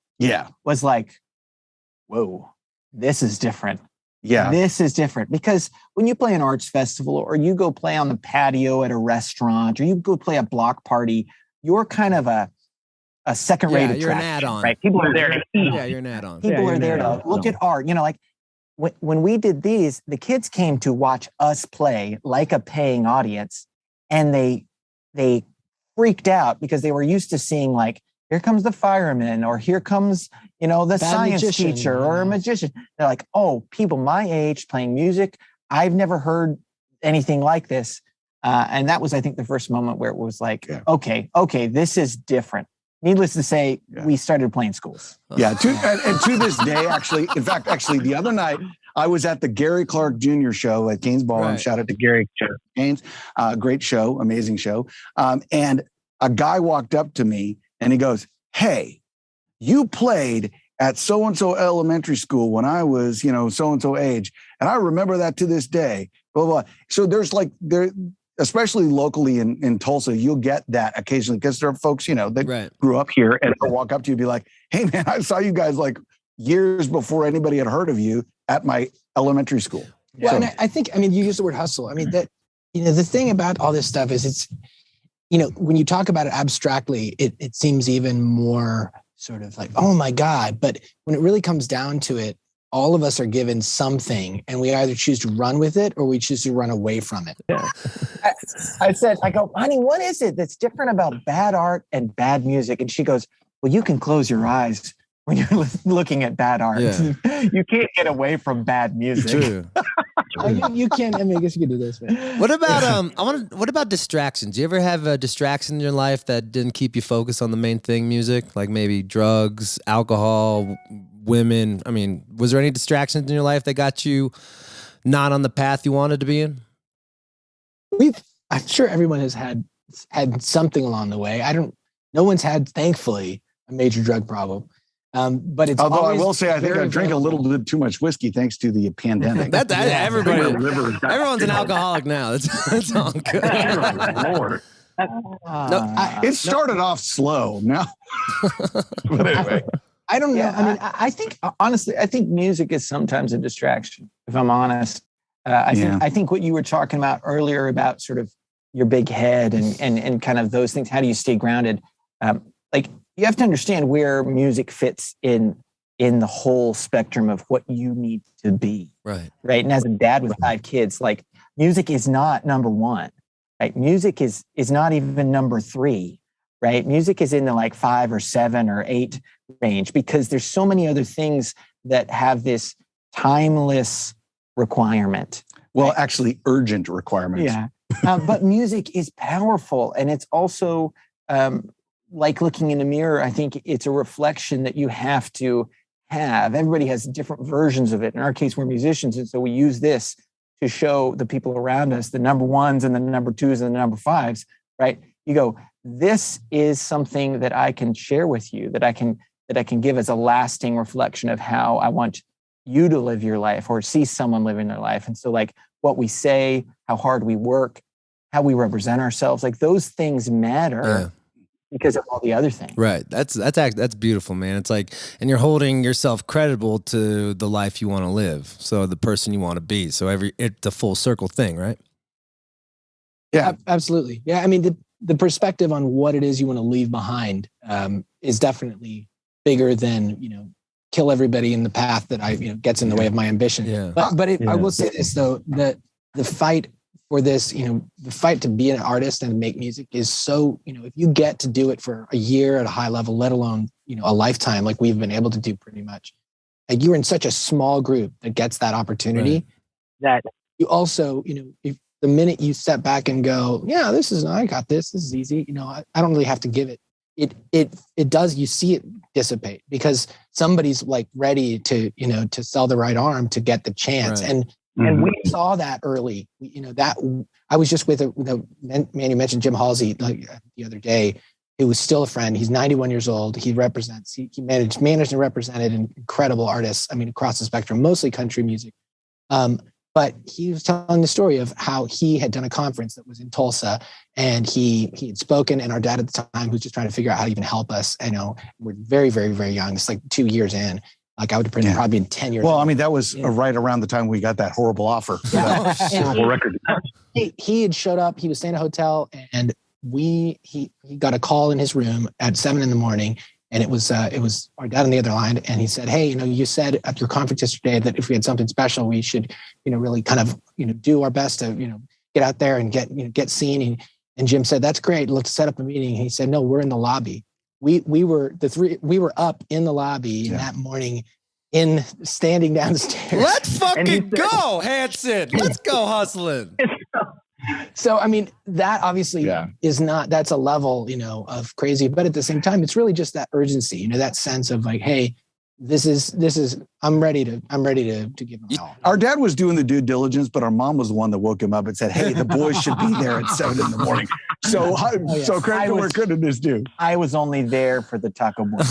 was like, whoa, this is different. Yeah, this is different, because when you play an arts festival, or you go play on the patio at a restaurant, or you go play a block party, you're kind of a second-rate attraction. You're an add-on. Right? People are there to eat. Yeah, you're an add-on. People are there to look at art. Like when we did these, the kids came to watch us play like a paying audience, and they freaked out because they were used to seeing, like, here comes the fireman, or here comes, the science teacher or a magician. They're like, oh, people my age playing music. I've never heard anything like this. And that was, I think, the first moment where it was like, okay, this is different. Needless to say, we started playing schools. Yeah, and to this day, actually, the other night, I was at the Gary Clark Jr. show at Gaines Ballroom. Right. Shout out to Gary Gaines. Great show, amazing show. And a guy walked up to me and he goes, hey, you played at so-and-so elementary school when I was, so-and-so age. And I remember that to this day. Blah, blah. So there's especially locally in Tulsa, you'll get that occasionally, because there are folks, that grew up here and they'll walk up to you and be like, hey man, I saw you guys like years before anybody had heard of you at my elementary school. Well, and I think, you use the word hustle. I mean, that, the thing about all this stuff is it's, when you talk about it abstractly, it seems even more sort of like, oh my God. But when it really comes down to it, all of us are given something, and we either choose to run with it or we choose to run away from it. Yeah. I go, honey, what is it that's different about bad art and bad music? And she goes, well, you can close your eyes when you're looking at bad art. Yeah. You can't get away from bad music. True. You can. I guess you can do this, man. What about what about distractions? Do you ever have a distraction in your life that didn't keep you focused on the main thing, music? Like maybe drugs, alcohol, women. Was there any distractions in your life that got you not on the path you wanted to be in? I'm sure everyone has had had something along the way. No one's had, thankfully, a major drug problem. But it's although I always will say I think I drank a available. little bit too much whiskey thanks to the pandemic. Everyone's an alcoholic now. That's all good. Lord. It started off slow. Now, but anyway. I don't know. I mean, I think honestly, I think music is sometimes a distraction. If I'm honest, I think what you were talking about earlier about sort of your big head and kind of those things. How do you stay grounded? Like you have to understand where music fits in the whole spectrum of what you need to be. Right. And as a dad with 5 kids, like music is not number 1. Right. Music is not even number 3. Right. Music is in the like 5 or 7 or 8 range because there's so many other things that have this timeless requirement. Well, right? actually urgent requirements. Yeah. But music is powerful. And it's also like looking in a mirror. I think it's a reflection that you have to have. Everybody has different versions of it. In our case, we're musicians. And so we use this to show the people around us, the number 1s and the number 2s and the number 5s, right? You go, this is something that I can share with you, that I can give as a lasting reflection of how I want you to live your life or see someone living their life. And so like what we say, how hard we work, how we represent ourselves, like those things matter because of all the other things. Right. That's beautiful, man. It's like, and you're holding yourself credible to the life you want to live. So the person you want to be. So it's a full circle thing, right? Yeah, absolutely. Yeah. I mean, the perspective on what it is you want to leave behind is definitely bigger than, kill everybody in the path that gets in the way of my ambition. Yeah. But I will say this though, that the fight for this, the fight to be an artist and make music is so, if you get to do it for a year at a high level, let alone, a lifetime, like we've been able to do pretty much, like you're in such a small group that gets that opportunity that you also, if the minute you step back and go, yeah, I got this is easy. I don't really have to give it. It does, you see it dissipate because somebody's like ready to, to sell the right arm to get the chance. Right. And we saw that early, that I was just with the man you mentioned, Jim Halsey, like the other day, who was still a friend. He's 91 years old. He managed and represented incredible artists. I mean, across the spectrum, mostly country music. But he was telling the story of how he had done a conference that was in Tulsa and he had spoken, and our dad at the time was just trying to figure out how to even help us. We're very, very, very young. It's like 2 years in. Like I would have probably been 10 years. Well, I mean, that was right around the time we got that horrible offer. Yeah. Horrible record. He had showed up. He was staying at a hotel, and he got a call in his room at 7 a.m. And it was our dad on the other line, and he said, "Hey, you said at your conference yesterday that if we had something special, we should, really kind of, do our best to, get out there and get seen." And Jim said, "That's great. Let's set up a meeting." And he said, "No, we're in the lobby." We were up in the lobby that morning, standing downstairs. Let's fucking go, Hanson. Let's go hustling. So, I mean, that obviously that's a level, of crazy, but at the same time, it's really just that urgency, that sense of like, hey, this is, I'm ready to give them all. Our dad was doing the due diligence, but our mom was the one that woke him up and said, "Hey, the boys should be there at 7 a.m. So, so credit to where credit is due. I was only there for the taco boy.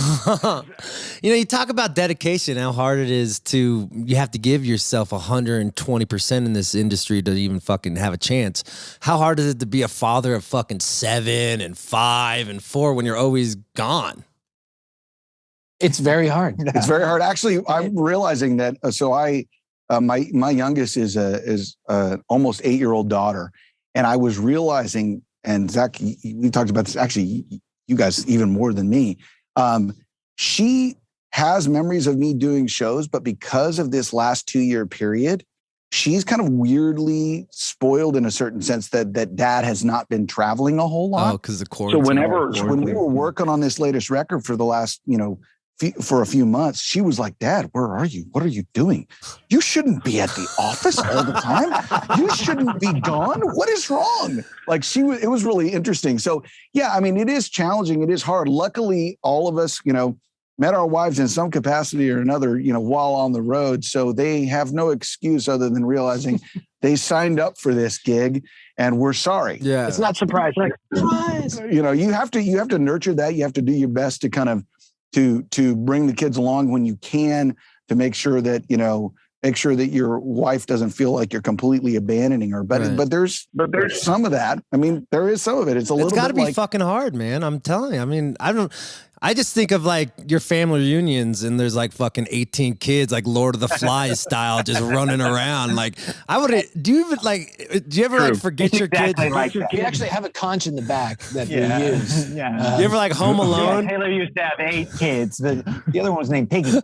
You talk about dedication, how hard it is you have to give yourself 120% in this industry to even fucking have a chance. How hard is it to be a father of fucking 7 and 5 and 4 when you're always gone? It's very hard. It's very hard. Actually, I'm realizing that. So my youngest is almost 8-year-old daughter, and I was realizing, and Zach, we talked about this. Actually, you guys even more than me. She has memories of me doing shows, but because of this last 2-year period, she's kind of weirdly spoiled in a certain sense that dad has not been traveling a whole lot. Oh, because the quarantine. So when we were working on this latest record for the last, for a few months, she was like, "Dad, where are you? What are you doing? You shouldn't be at the office all the time. You shouldn't be gone. What is wrong?" Like it was really interesting. So yeah, I mean, it is challenging. It is hard. Luckily, all of us, met our wives in some capacity or another, while on the road. So they have no excuse other than realizing they signed up for this gig, and we're sorry. Yeah, it's not surprising. You know, you have to nurture that. You have to do your best to kind of to bring the kids along when you can, to make sure that your wife doesn't feel like you're completely abandoning her. But there's some of that. I mean, there is some of it. It's got to be fucking hard, man. I'm telling you. I mean, I just think of like your family reunions and there's like fucking 18 kids, like Lord of the Flies style, just running around. Like, do you ever like forget your kids? Like we actually have a conch in the back that we use. Yeah. You ever like Home Alone? Taylor used to have 8 kids. The other one was named Piggy. Do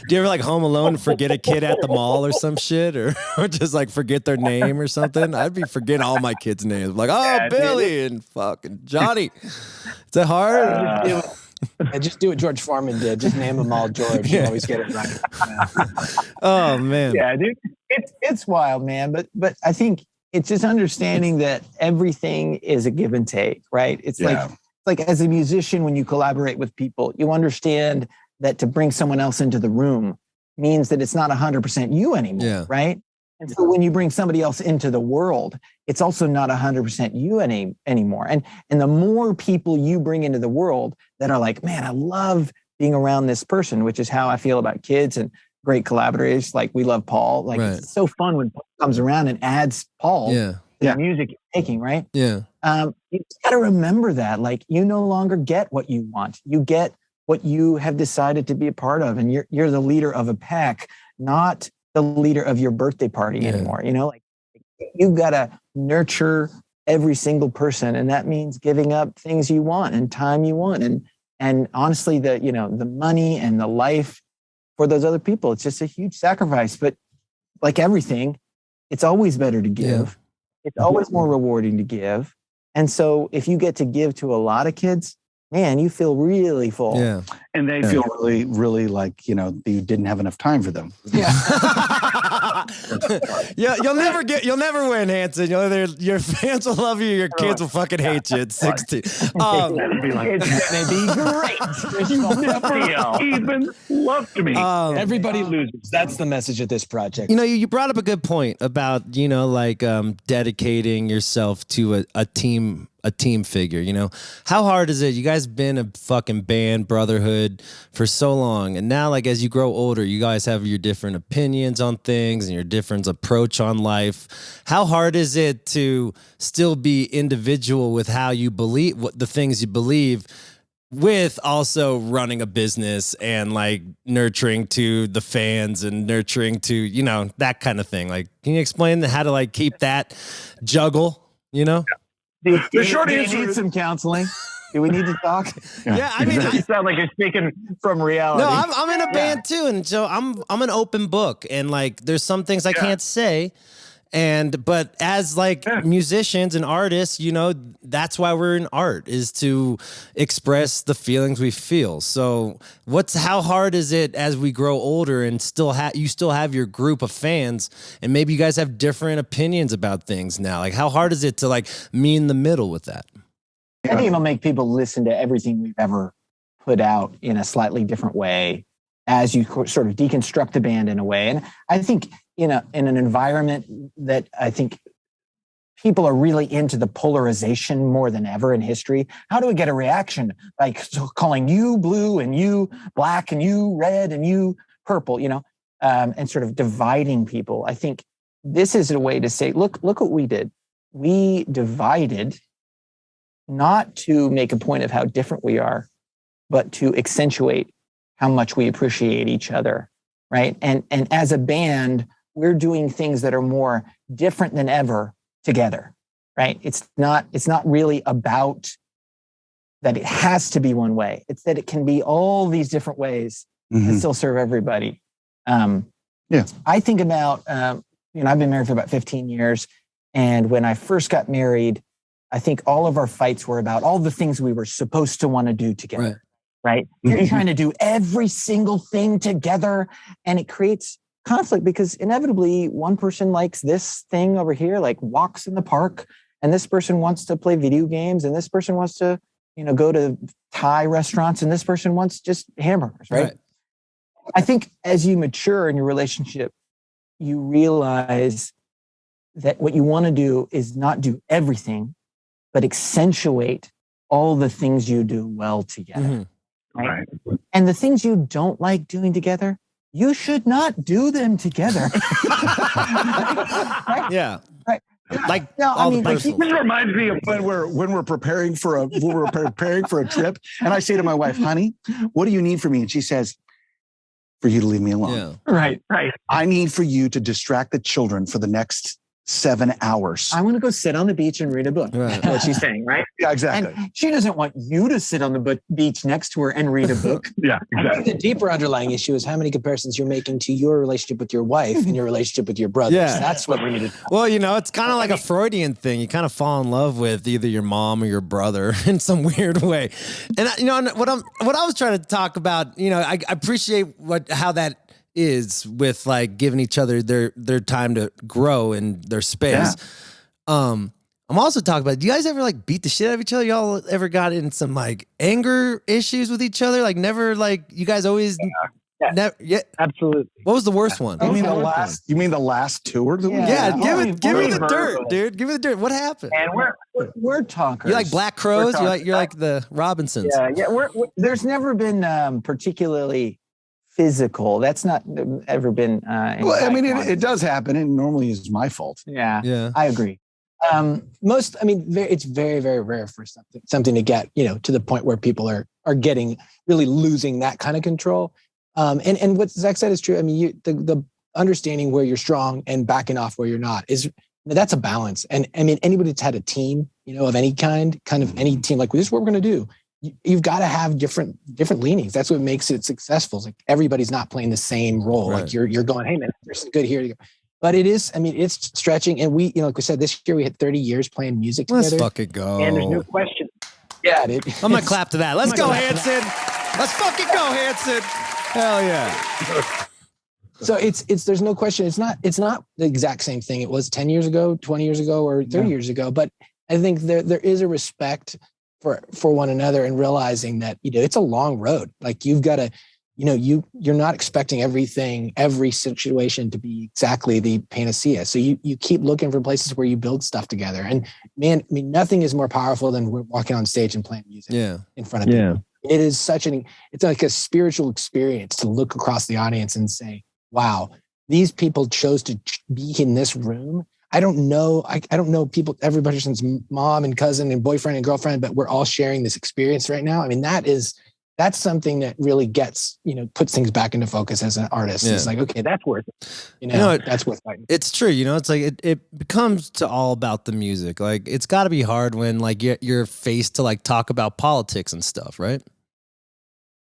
you ever like Home Alone and forget a kid at the mall or some shit, or just like forget their name or something? I'd be forgetting all my kids' names. Like, Billy and fucking Johnny. Is that hard? Just do what George Foreman did. Just name them all George. You always get it right. Oh man. Yeah, dude. It's wild, man. But I think it's just understanding that everything is a give and take, right? It's like as a musician, when you collaborate with people, you understand that to bring someone else into the room means that it's not 100% you anymore, right? And so when you bring somebody else into the world, it's also not 100% you anymore. And the more people you bring into the world that are like, man, I love being around this person, which is how I feel about kids and great collaborators. Like we love Paul. Like it's so fun when Paul comes around and adds Paul to the music you're making, right? Yeah. You just got to remember that. Like you no longer get what you want. You get what you have decided to be a part of. And you're the leader of a pack, not the leader of your birthday party anymore. You know, like you got to nurture every single person. And that means giving up things you want and time you want. And honestly, the money and the life for those other people, it's just a huge sacrifice. But like everything, it's always better to give. Yeah. It's always more rewarding to give. And so if you get to give to a lot of kids, man, you feel really full. Yeah. And they feel really, really like, you didn't have enough time for them. Yeah. Yeah, you'll never win, Hanson. Your fans will love you, your kids will fucking hate you at 16. It's gonna be great. Never even loved me. Everybody loses. That's the message of this project. You brought up a good point about, dedicating yourself to a team figure. How hard is it? You guys been a fucking band, Brotherhood, for so long, and now like as you grow older, you guys have your different opinions on things and your different approach on life. How hard is it to still be individual with how you believe, what the things you believe, with also running a business and like nurturing to the fans and nurturing to that kind of thing? Like, can you explain how to like keep that juggle? The short answer is some counseling. Do we need to talk? Yeah, I mean, you sound like you're speaking from reality. No, I'm in a band too, and so I'm an open book, and like there's some things I can't say, but as like musicians and artists, that's why we're in art, is to express the feelings we feel. So how hard is it as we grow older and you still have your group of fans, and maybe you guys have different opinions about things now? Like how hard is it to like meet in the middle with that? I think it'll make people listen to everything we've ever put out in a slightly different way as you sort of deconstruct the band in a way. And I think, in an environment that I think people are really into the polarization more than ever in history, how do we get a reaction? Like calling you blue and you black and you red and you purple, and sort of dividing people. I think this is a way to say, look what we did. We divided not to make a point of how different we are, but to accentuate how much we appreciate each other, right? And as a band, we're doing things that are more different than ever together, right? It's not really about that it has to be one way. It's that it can be all these different ways and still serve everybody. I think about, I've been married for about 15 years. And when I first got married, I think all of our fights were about all the things we were supposed to want to do together, right? You're trying to do every single thing together, and it creates conflict because inevitably one person likes this thing over here, like walks in the park, and this person wants to play video games, and this person wants to, go to Thai restaurants, and this person wants just hamburgers, right? I think as you mature in your relationship, you realize that what you want to do is not do everything, but accentuate all the things you do well together. Right? And the things you don't like doing together, you should not do them together. Right? Yeah. Right. Like, no, I mean, this reminds me of when we're preparing for a trip, and I say to my wife, "Honey, what do you need from me?" And she says, "For you to leave me alone." Yeah. Right. I need for you to distract the children for the next 7 hours. I want to go sit on the beach and read a book. Right. That's what she's saying, right? Yeah, exactly. And she doesn't want you to sit on the beach next to her and read a book. Yeah, I think the deeper underlying issue is how many comparisons you're making to your relationship with your wife and your relationship with your brothers. Yeah. That's what we need to. Well, it's kind of like a Freudian thing. You kind of fall in love with either your mom or your brother in some weird way. And what I was trying to talk about, I appreciate how that is with like giving each other their time to grow in their space. Yeah. I'm also talking about, do you guys ever like beat the shit out of each other? Y'all ever got in some like anger issues with each other? Like never, like you guys always absolutely. What was the worst one? You mean the last tour that we did? Yeah, give me the dirt, dude. Give me the dirt. What happened? And we're talkers. You're like Black Crows. You're like the Robinsons. Yeah. There's never been particularly physical. That's not ever been. Well, I mean, it does happen. It normally is my fault. Yeah. I agree. It's very, very rare for something to get, to the point where people are getting really losing that kind of control. And what Zach said is true. I mean, the understanding where you're strong and backing off where you're not that's a balance. And I mean, anybody that's had a team, of any kind of any team, like this is what we're going to do. You've got to have different leanings. That's what makes it successful. It's like everybody's not playing the same role. Right. Like you're going, hey man, there's some good here. But it is, it's stretching. And we, like we said, this year we had 30 years playing music together. Let's fucking go. And there's no question. Yeah, dude. I'm going to clap to that. Let's go, Hanson. Let's fucking go, Hanson. Hell yeah. So there's no question. It's not the exact same thing it was 10 years ago, 20 years ago, or 30 years ago. But I think there is a respect for one another and realizing that, it's a long road. Like you've got to, you're not expecting every situation to be exactly the panacea. So you keep looking for places where you build stuff together. And man, I mean, nothing is more powerful than walking on stage and playing music in front of people. It is it's like a spiritual experience to look across the audience and say, wow, these people chose to be in this room. I don't know people, every person's mom and cousin and boyfriend and girlfriend, but we're all sharing this experience right now. I mean, that's something that really gets, puts things back into focus as an artist. Yeah. It's like, okay, that's worth it. That's worth fighting. It's true. It's like, it becomes to all about the music. Like it's gotta be hard when like you're faced to like talk about politics and stuff, right?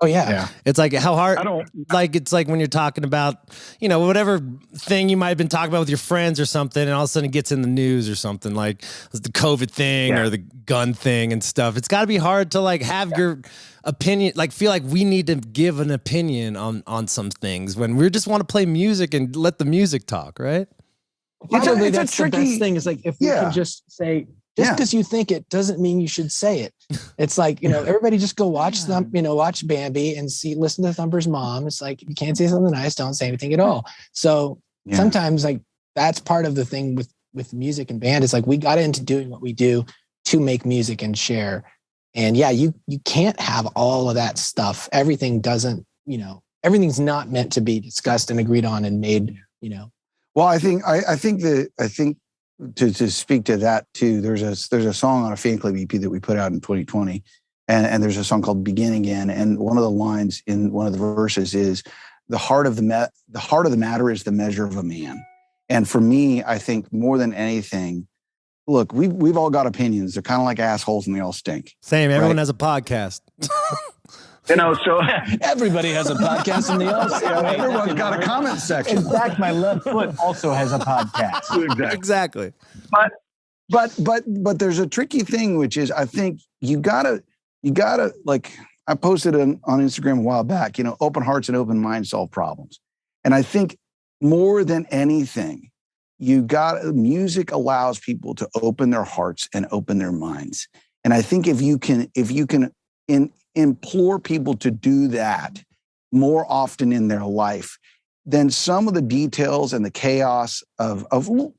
Oh yeah. It's like how hard, it's like when you're talking about, whatever thing you might've been talking about with your friends or something. And all of a sudden it gets in the news or something like the COVID thing or the gun thing and stuff. It's gotta be hard to like have your opinion, like feel like we need to give an opinion on some things when we just want to play music and let the music talk. Right. Probably that's the best thing is like, if we can just say, just because you think it doesn't mean you should say it. It's like, everybody just go watch watch Bambi and listen to Thumper's mom. It's like, if you can't say something nice, don't say anything at all. So sometimes like that's part of the thing with music and band is like, we got into doing what we do to make music and share. And you can't have all of that stuff. Everything doesn't, everything's not meant to be discussed and agreed on and made, Well, I think to speak to that too, there's a song on a fan club EP that we put out in 2020, and there's a song called "Begin Again," and one of the lines in one of the verses is, "The heart of the matter is the measure of a man." And for me, I think more than anything, look, we've all got opinions. They're kind of like assholes, and they all stink. Same. Everyone has a podcast. So everybody has a podcast in the everyone's got a comment section. In fact, my left foot also has a podcast. Exactly. But there's a tricky thing, which is I think you gotta like I posted on Instagram a while back. Open hearts and open minds solve problems, and I think more than anything, music allows people to open their hearts and open their minds. And I think if you can implore people to do that more often in their life, then some of the details and the chaos of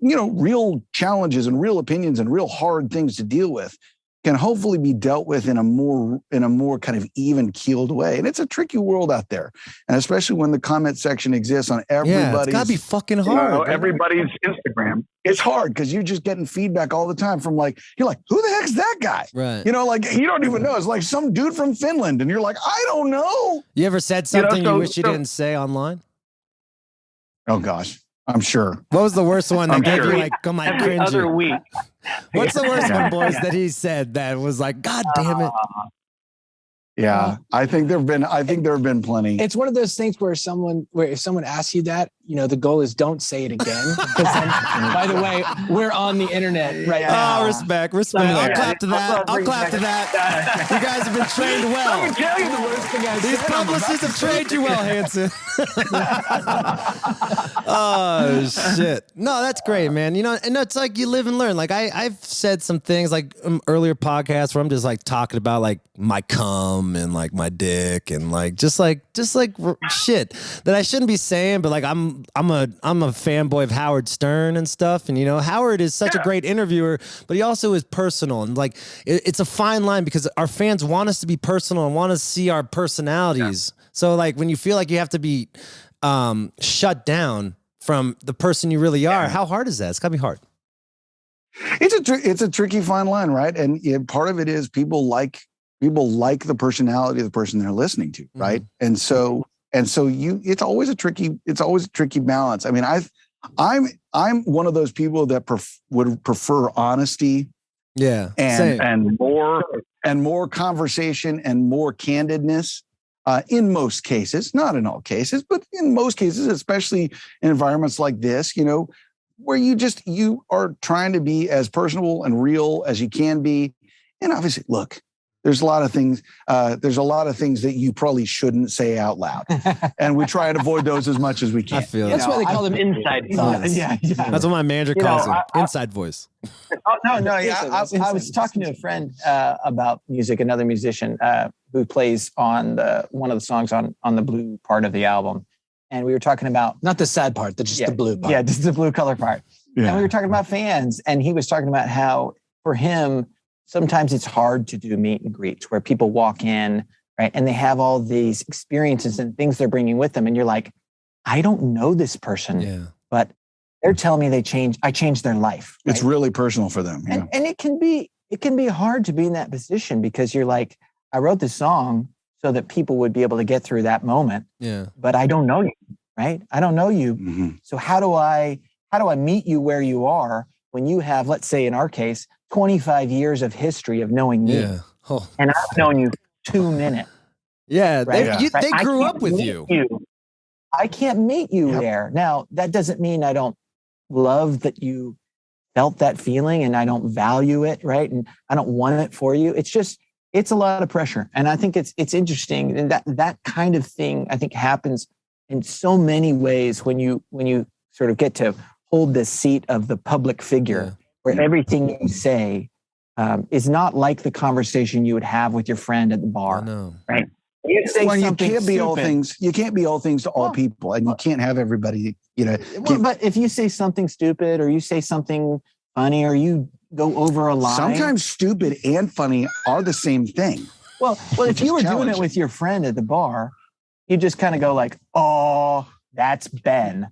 real challenges and real opinions and real hard things to deal with can hopefully be dealt with in a more kind of even keeled way. And it's a tricky world out there, and especially when the comment section exists on everybody's. Yeah, it's gotta be fucking hard. Everybody's Instagram. It's hard because you're just getting feedback all the time from you're like, who the heck's that guy? Right. You don't even know. It's like some dude from Finland, and you're like, I don't know. You ever said something you wish you didn't say online? Oh gosh, I'm sure. What was the worst one that gave you every other week? What's the worst one, boys, that he said that was like, God damn it? Yeah, I think there have been plenty. It's one of those things where if someone asks you that, the goal is don't say it again. Because then, by the way, we're on the internet right now. Oh, respect. I'll clap to that. You guys have been trained well. I would tell you the worst thing I said. These publicists have trained you well, Hanson. Oh, shit. No, that's great, man. And it's like you live and learn. Like I've said some things like earlier podcasts where I'm just like talking about like my cum and like my dick and like just like shit that I shouldn't be saying, but like I'm a fanboy of Howard Stern and stuff, and Howard is such a great interviewer, but he also is personal, and like it's a fine line because our fans want us to be personal and want to see our personalities. So like when you feel like you have to be shut down from the person you really are, how hard is that? It's gotta be hard. It's a tricky fine line, right? And part of it is people like the personality of the person they're listening to, right? Mm-hmm. And so it's always a tricky balance. I mean, I'm one of those people that would prefer honesty, and more conversation and more candidness. In most cases, not in all cases, but in most cases, especially in environments like this, where you are trying to be as personable and real as you can be. And obviously, look, there's a lot of things that you probably shouldn't say out loud. And we try and avoid those as much as we can. I feel that's why they call them inside thoughts. Yeah. That's what my manager calls them. Inside voice. I was talking to a friend about music, another musician who plays on one of the songs on the blue part of the album. And we were talking about not the sad part, just the blue part. Yeah, just the blue color part. Yeah. And we were talking about fans, and he was talking about how for him, sometimes it's hard to do meet and greets where people walk in, right? And they have all these experiences and things they're bringing with them. And you're like, I don't know this person, but they're telling me I changed their life. Right? It's really personal for them. Yeah. And it can be hard to be in that position because you're like, I wrote this song so that people would be able to get through that moment. Yeah. But I don't know you, right? I don't know you. Mm-hmm. So how do I meet you where you are when you have, let's say in our case, 25 years of history of knowing me. Yeah. Oh. And I've known you 2 minutes. Yeah. Right? They grew up with you. I can't meet you there. Now, that doesn't mean I don't love that you felt that feeling and I don't value it, right? And I don't want it for you. It's just, it's a lot of pressure. And I think it's interesting. And that kind of thing, I think, happens in so many ways when you sort of get to hold the seat of the public figure. Where everything you say is not like the conversation you would have with your friend at the bar, right? You can't be all things. You can't be all things to all people, and you can't have everybody. But if you say something stupid, or you say something funny, or you go over a line, sometimes stupid and funny are the same thing. Well, if you were doing it with your friend at the bar, you just kind of go like, "Oh, that's Ben,"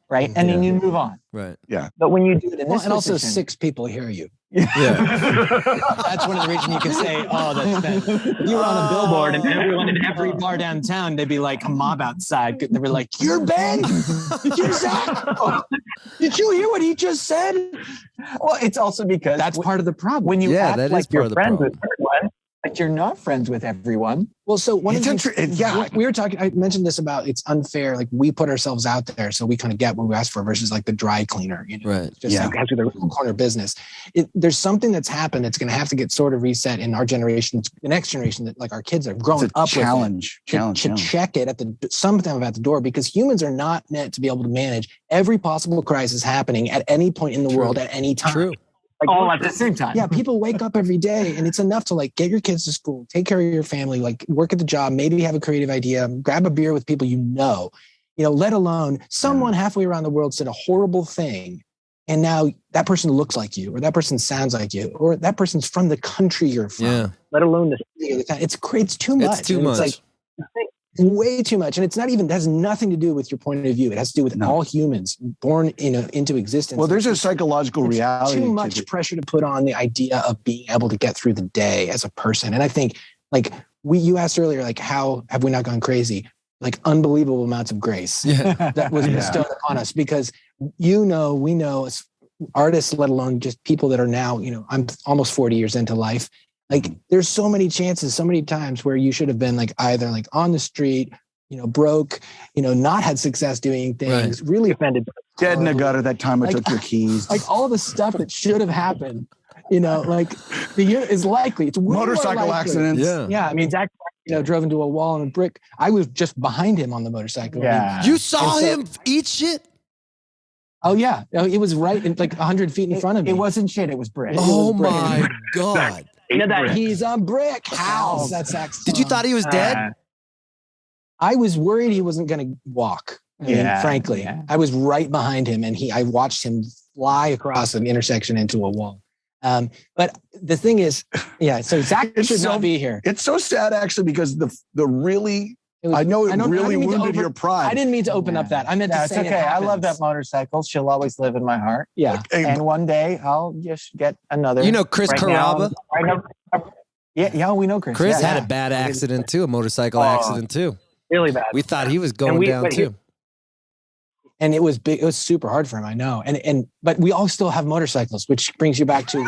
right, and then you move on. Right. Yeah. But when you do it in this and also 6 people hear you. Yeah. That's one of the reasons you can say, "Oh, that's Ben." If you were on a billboard and everyone in every bar downtown, they'd be like a mob outside. They were like, "You're Ben? You're Zach? Oh, did you hear what he just said?" Well, it's also because that's part of the problem. When you act that like is part you're of the friends problem. with everyone, but you're not friends with everyone. Well, so one of the things, we were talking, I mentioned this about it's unfair. Like we put ourselves out there, so we kind of get what we ask for versus like the dry cleaner, Right. Just like guys with their corner business. There's something that's happened that's going to have to get sort of reset in our generation, the next generation that like our kids are growing up challenge to check it at sometime at the door, because humans are not meant to be able to manage every possible crisis happening at any point in the world at any time. True. Like, all at the same time. Yeah, people wake up every day and it's enough to like get your kids to school, take care of your family, like work at the job, maybe have a creative idea, grab a beer with people you know. let alone someone halfway around the world said a horrible thing. And now that person looks like you, or that person sounds like you, or that person's from the country you're from, let alone the city or the town. It's too much. It's too much. It's way too much. And it's not even, it has nothing to do with your point of view. It has to do with all humans born into existence. Well, there's a psychological reality. Too much pressure to put on the idea of being able to get through the day as a person. And I think you asked earlier, how have we not gone crazy? Unbelievable amounts of grace that was bestowed upon us, because we know as artists, let alone just people that are now, I'm almost 40 years into life. There's so many chances, so many times where you should have been either on the street, broke, not had success doing things, really offended, dead in the gutter that time I took your keys, all the stuff that should have happened. Is likely. It's motorcycle accidents. Yeah. I mean, Zach, drove into a wall and a brick. I was just behind him on the motorcycle. Yeah. You saw him eat shit? Oh yeah. It was right in 100 feet in front of me. It wasn't shit. It was brick. Oh my God. He's a brick house. That's Zach's Did you thought he was dead? I was worried he wasn't going to walk. Frankly, I was right behind him, and I watched him fly across an intersection into a wall. But the thing is, so Zach should not be here. It's so sad, actually, because I know it really wounded your pride. I didn't mean to open up that. I meant to it's say okay. I love that motorcycle. She'll always live in my heart. Yeah. And one day I'll just get another. Chris Caraba? Yeah, we know Chris. Chris had a bad accident too, a motorcycle accident too. Really bad. We thought he was going down too. And it was big. It was super hard for him. I know. But we all still have motorcycles, which brings you back to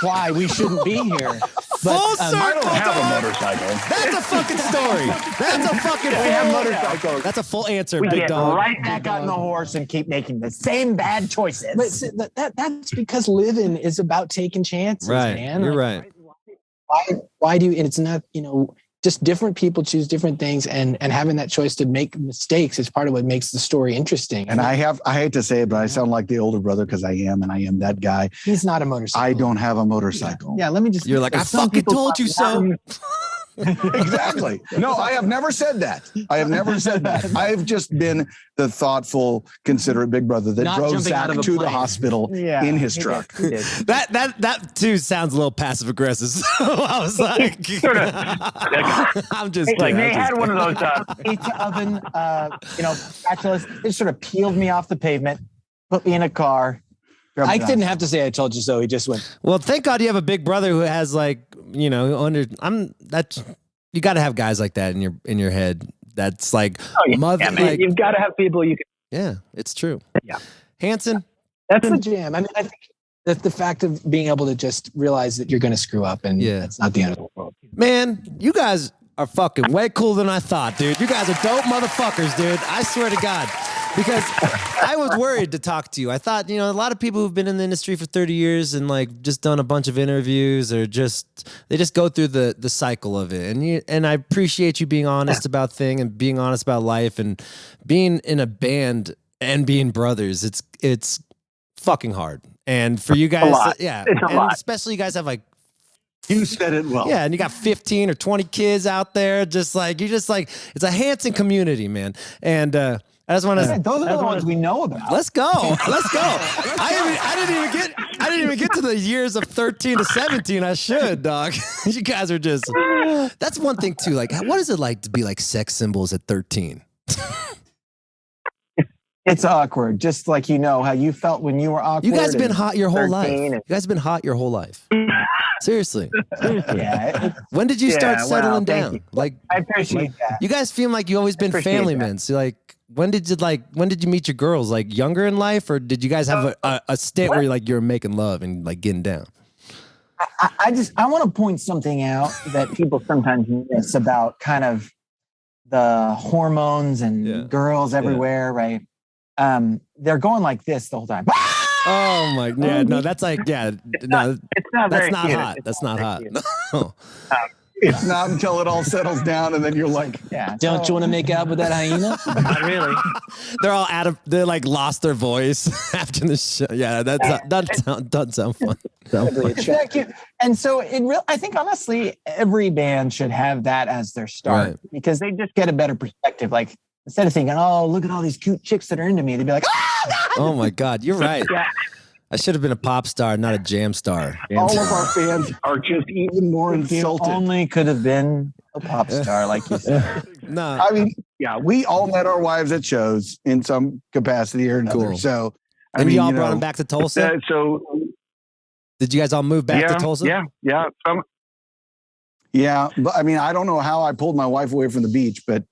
why we shouldn't be here. Full circle. I don't have a motorcycle. That's a fucking story. That's a fucking We have motorcycles. That's a full answer, We big get dog. right back on the horse and keep making the same bad choices. But that's because living is about taking chances, man. You're right. Why do you? And it's not, just different people choose different things, and having that choice to make mistakes is part of what makes the story interesting. And I hate to say it, but I sound like the older brother because I am that guy. He's not a motorcycle. I don't have a motorcycle. Yeah, let me just. You're like, I fucking told you so. Exactly. No, I have never said that. I've just been the thoughtful, considerate big brother that drove Zach to the hospital in his truck. That too sounds a little passive aggressive. So I was like, I'm just kidding. They had one of those pizza oven, spatulas. It sort of peeled me off the pavement, put me in a car. Ike didn't have to say "I told you so." He just went. Well, thank God you have a big brother who has you got to have guys like that in your head. That's mother. Man. You've got to have people you can. Yeah, it's true. Yeah, Hanson. That's the jam. I mean, I think that the fact of being able to just realize that you're going to screw up, and that's not the end of the world. Man, you guys are fucking way cooler than I thought, dude. You guys are dope motherfuckers, dude. I swear to God. Because I was worried to talk to you. I thought, a lot of people who've been in the industry for 30 years and just done a bunch of interviews or they just go through the cycle of it. And I appreciate you being honest about things and being honest about life and being in a band and being brothers. It's fucking hard. And for you guys, It's a lot. Especially you guys have you said it well. Yeah, and you got 15 or 20 kids out there, it's a Hanson community, man. And I just want to. Those are the ones we know about. Let's go. I didn't even get to the years of 13 to 17. I should, dog. You guys are just. That's one thing too. What is it like to be sex symbols at 13? It's awkward, just like how you felt when you were awkward. You guys have been hot your whole life. And... You guys have been hot your whole life. Seriously. Yeah. When did you start settling down? I appreciate that. You guys feel like you always been family men. So when did you meet your girls? Younger in life, or did you guys have a stint where you were making love and getting down? I want to point something out that people sometimes miss about kind of the hormones and girls everywhere, right? They're going like this the whole time. Oh my god! No, that's no. It's not that's very not cute. hot. That's not hot. No. It's not until it all settles down, and then you're like, don't you want to make out with that hyena? Not really. They're all out of. They're lost their voice after the show. Yeah, that doesn't sound fun. Thank you. And so I think honestly, every band should have that as their start because they just get a better perspective. instead of thinking, oh, look at all these cute chicks that are into me, they'd be like, oh, God. Oh my God, you're right. Yeah. I should have been a pop star, not a jam star. All of our fans are just even more If you insulted. only could have been a pop star, like you said. No, I mean, yeah, we all met our wives at shows in some capacity or another. Cool. So, I and mean, you all you brought know, him back to Tulsa. So Did you guys all move back to yeah, Tulsa? yeah. yeah, but I mean, I don't know how I pulled my wife away from the beach, but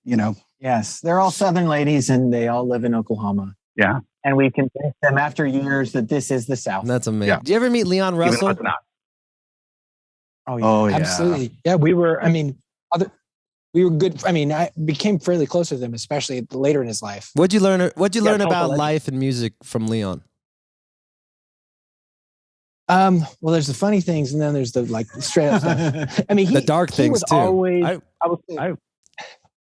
you know, Yes, they're all Southern ladies and they all live in Oklahoma. Yeah. And we convinced them after years that this is the South. That's amazing. Yeah. Did you ever meet Leon Even though Russell? it's not. Oh, yeah. oh yeah, Absolutely. Yeah, we were, I mean, we were good. I mean, I became fairly close with him, especially later in his life. What'd you learn Tulsa about legend. life and music from Leon? Well, there's the funny things, and then there's the like straight up stuff. I mean, The dark he things was too. Always, I- I would say,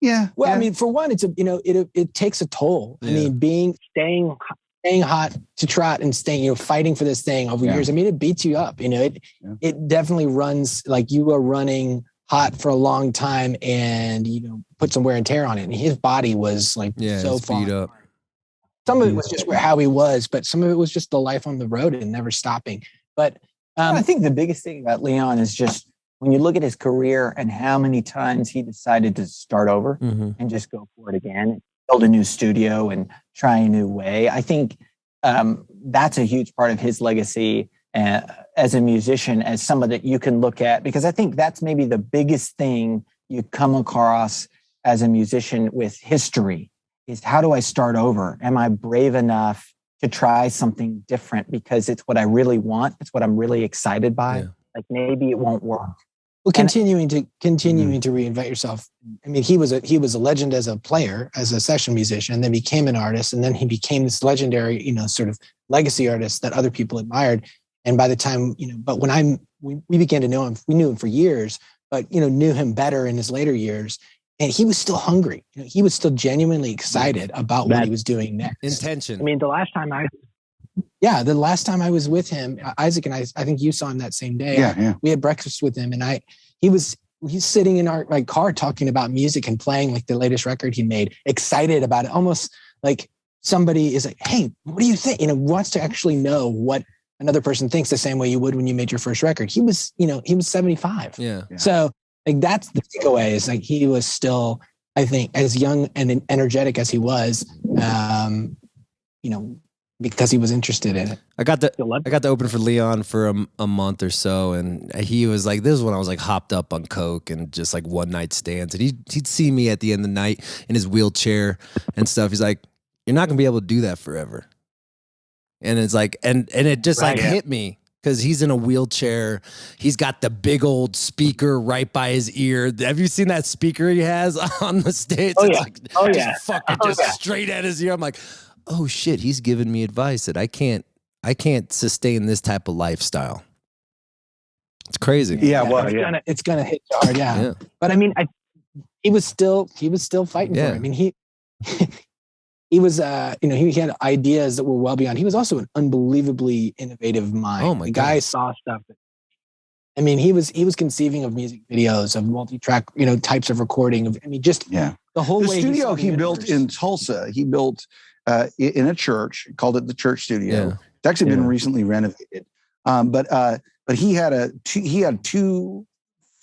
yeah. well, yeah. I mean, for one, it's it takes a toll. I Yeah. mean, staying hot to trot and staying, fighting for this thing over Yeah. years. I mean, it beats you up. It definitely runs like you are running hot for a long time, and put some wear and tear on it. And his body was like so it's far. beat up. Some of it was just how he was, but some of it was just the life on the road and never stopping. But I think the biggest thing about Leon is just when you look at his career and how many times he decided to start over Mm-hmm. and just go for it again, build a new studio and try a new way. I think that's a huge part of his legacy as a musician, as somebody that you can look at, because I think that's maybe the biggest thing you come across as a musician with history is how do I start over? Am I brave enough to try something different because it's what I really want? It's what I'm really excited by. Yeah. Like maybe it won't work. Well, continuing to reinvent yourself. I mean, he was a legend as a player, as a session musician, and then became an artist, and then he became this legendary, sort of legacy artist that other people admired. And by the time, but when we began to know him, we knew him for years, but knew him better in his later years, and he was still hungry. He was still genuinely excited about what he was doing next. Intention. I mean, the last time I was with him, Isaac and I think you saw him that same day. Yeah. We had breakfast with him, and he's sitting in our car talking about music and playing like the latest record he made, excited about it, almost like somebody is like, "Hey, what do you think?" Wants to actually know what another person thinks the same way you would when you made your first record. He was 75. Yeah. So like that's the takeaway is like he was still, I think, as young and energetic as he was, because he was interested in it. I got to open for Leon for a month or so, and he was like, this is when I was like hopped up on coke and just like one night stands, and he'd see me at the end of the night in his wheelchair and stuff. He's like, you're not gonna be able to do that forever. And it's like, and it just hit me because he's in a wheelchair. He's got the big old speaker right by his ear. Have you seen that speaker he has on the stage? Oh, It's yeah. like, Oh, yeah. Just straight at his ear. I'm like, oh shit, he's giving me advice that I can't sustain this type of lifestyle. It's crazy. It's gonna hit you hard. Yeah. But I mean, he was still fighting for it. I mean, he was, he had ideas that were well beyond. He was also an unbelievably innovative mind. Oh my God. Guy saw stuff. I mean, he was conceiving of music videos, of multi-track, types of recording. The whole the way studio he built in Tulsa. He built in a church, called it the Church Studio. Yeah. It's actually been recently renovated, but he had two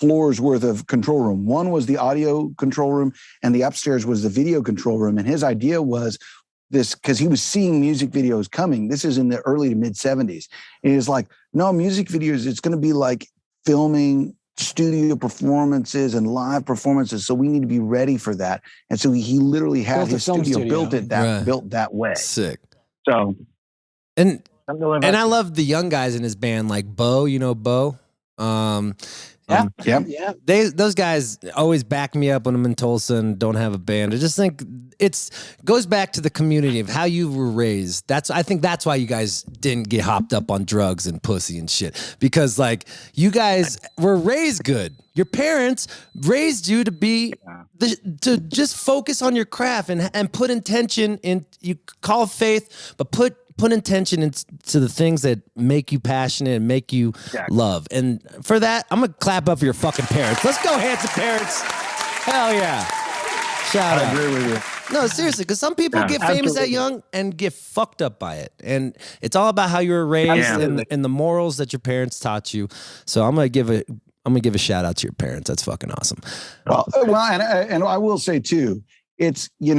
floors worth of control room. One was the audio control room, and the upstairs was the video control room. And his idea was this, because he was seeing music videos coming. This is in the early to mid 70s. And he was like, no, music videos, it's going to be like filming studio performances and live performances. So we need to be ready for that. And so he literally had his studio built that way. Sick. So, and I love the young guys in his band, like Bo, Bo. Those guys always back me up when I'm in Tulsa and don't have a band. I just think goes back to the community of how you were raised. I think that's why you guys didn't get hopped up on drugs and pussy and shit, because like you guys were raised good. Your parents raised you to be to just focus on your craft and put intention in. You call faith, but put intention into the things that make you passionate and make you love. And for that, I'm going to clap up for your fucking parents. Let's go, Hanson parents. Hell yeah. Shout I out. agree with you. No, seriously, because some people get famous that young and get fucked up by it, and it's all about how you were raised and the morals that your parents taught you. So I'm gonna give a shout out to your parents. That's fucking awesome. Well, and I will say too, it's you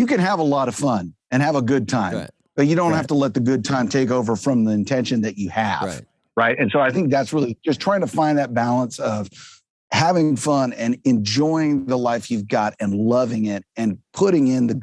can have a lot of fun and have a good time, but you don't have to let the good time take over from the intention that you have. Right. And so I think that's really just trying to find that balance of having fun and enjoying the life you've got and loving it and putting in that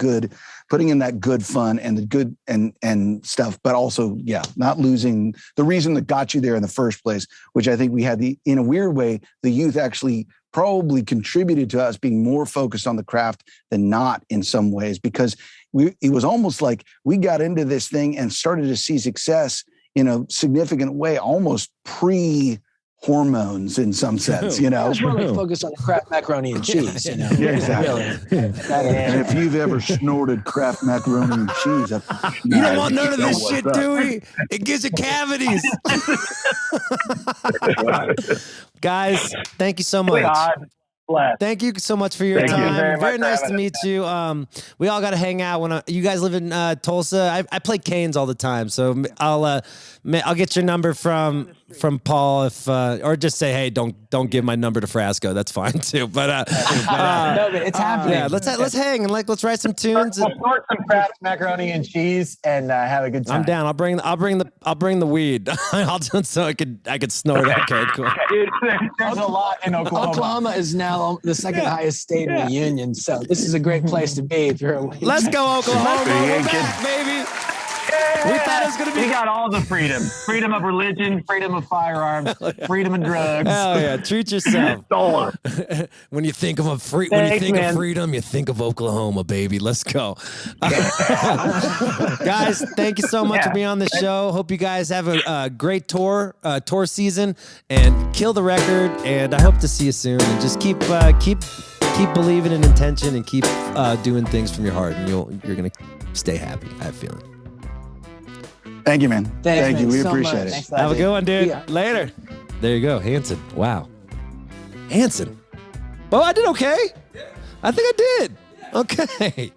good fun and the good and stuff, but also, not losing the reason that got you there in the first place, which I think we had in a weird way, the youth actually probably contributed to us being more focused on the craft than not in some ways, because it was almost like we got into this thing and started to see success in a significant way, almost hormones in some sense, I was really focused on the Kraft macaroni and cheese, Yeah, exactly. And if you've ever snorted Kraft macaroni and cheese, you don't want none of this shit, Dewey. It gives you cavities. Guys, thank you so much. Thank you so much for your time. Very nice to meet you. We all got to hang out when you guys live in Tulsa. I play Canes all the time, so I'll get your number from Paul or just say, hey, don't give my number to Frasco. That's fine too. But no, but it's happening. Yeah, let's hang and let's write some tunes. We'll snort some Kraft macaroni and cheese and have a good time. I'm down. I'll bring the weed. I'll do it so I could snort it. Okay, cool. Dude, there's a lot in Oklahoma. Oklahoma is now the second highest state in the union, so this is a great place to be if you're a weed. Let's go, Oklahoma. We're back, baby. We thought it was going to be. We got all the freedom of religion, freedom of firearms, freedom of drugs. Hell yeah, treat yourself. When you think of freedom, you think of Oklahoma, baby. Let's go. Guys, thank you so much for being on the show. Hope you guys have a great tour season and kill the record. And I hope to see you soon. And just keep believing in intention and keep doing things from your heart, and you're gonna stay happy. I have a feeling. Thank you, man. Thank you. We so appreciate much. it. Have a good one, dude. Yeah. Later. There you go, Hanson. Wow. Hanson. Oh, I did okay. I think I did. Okay.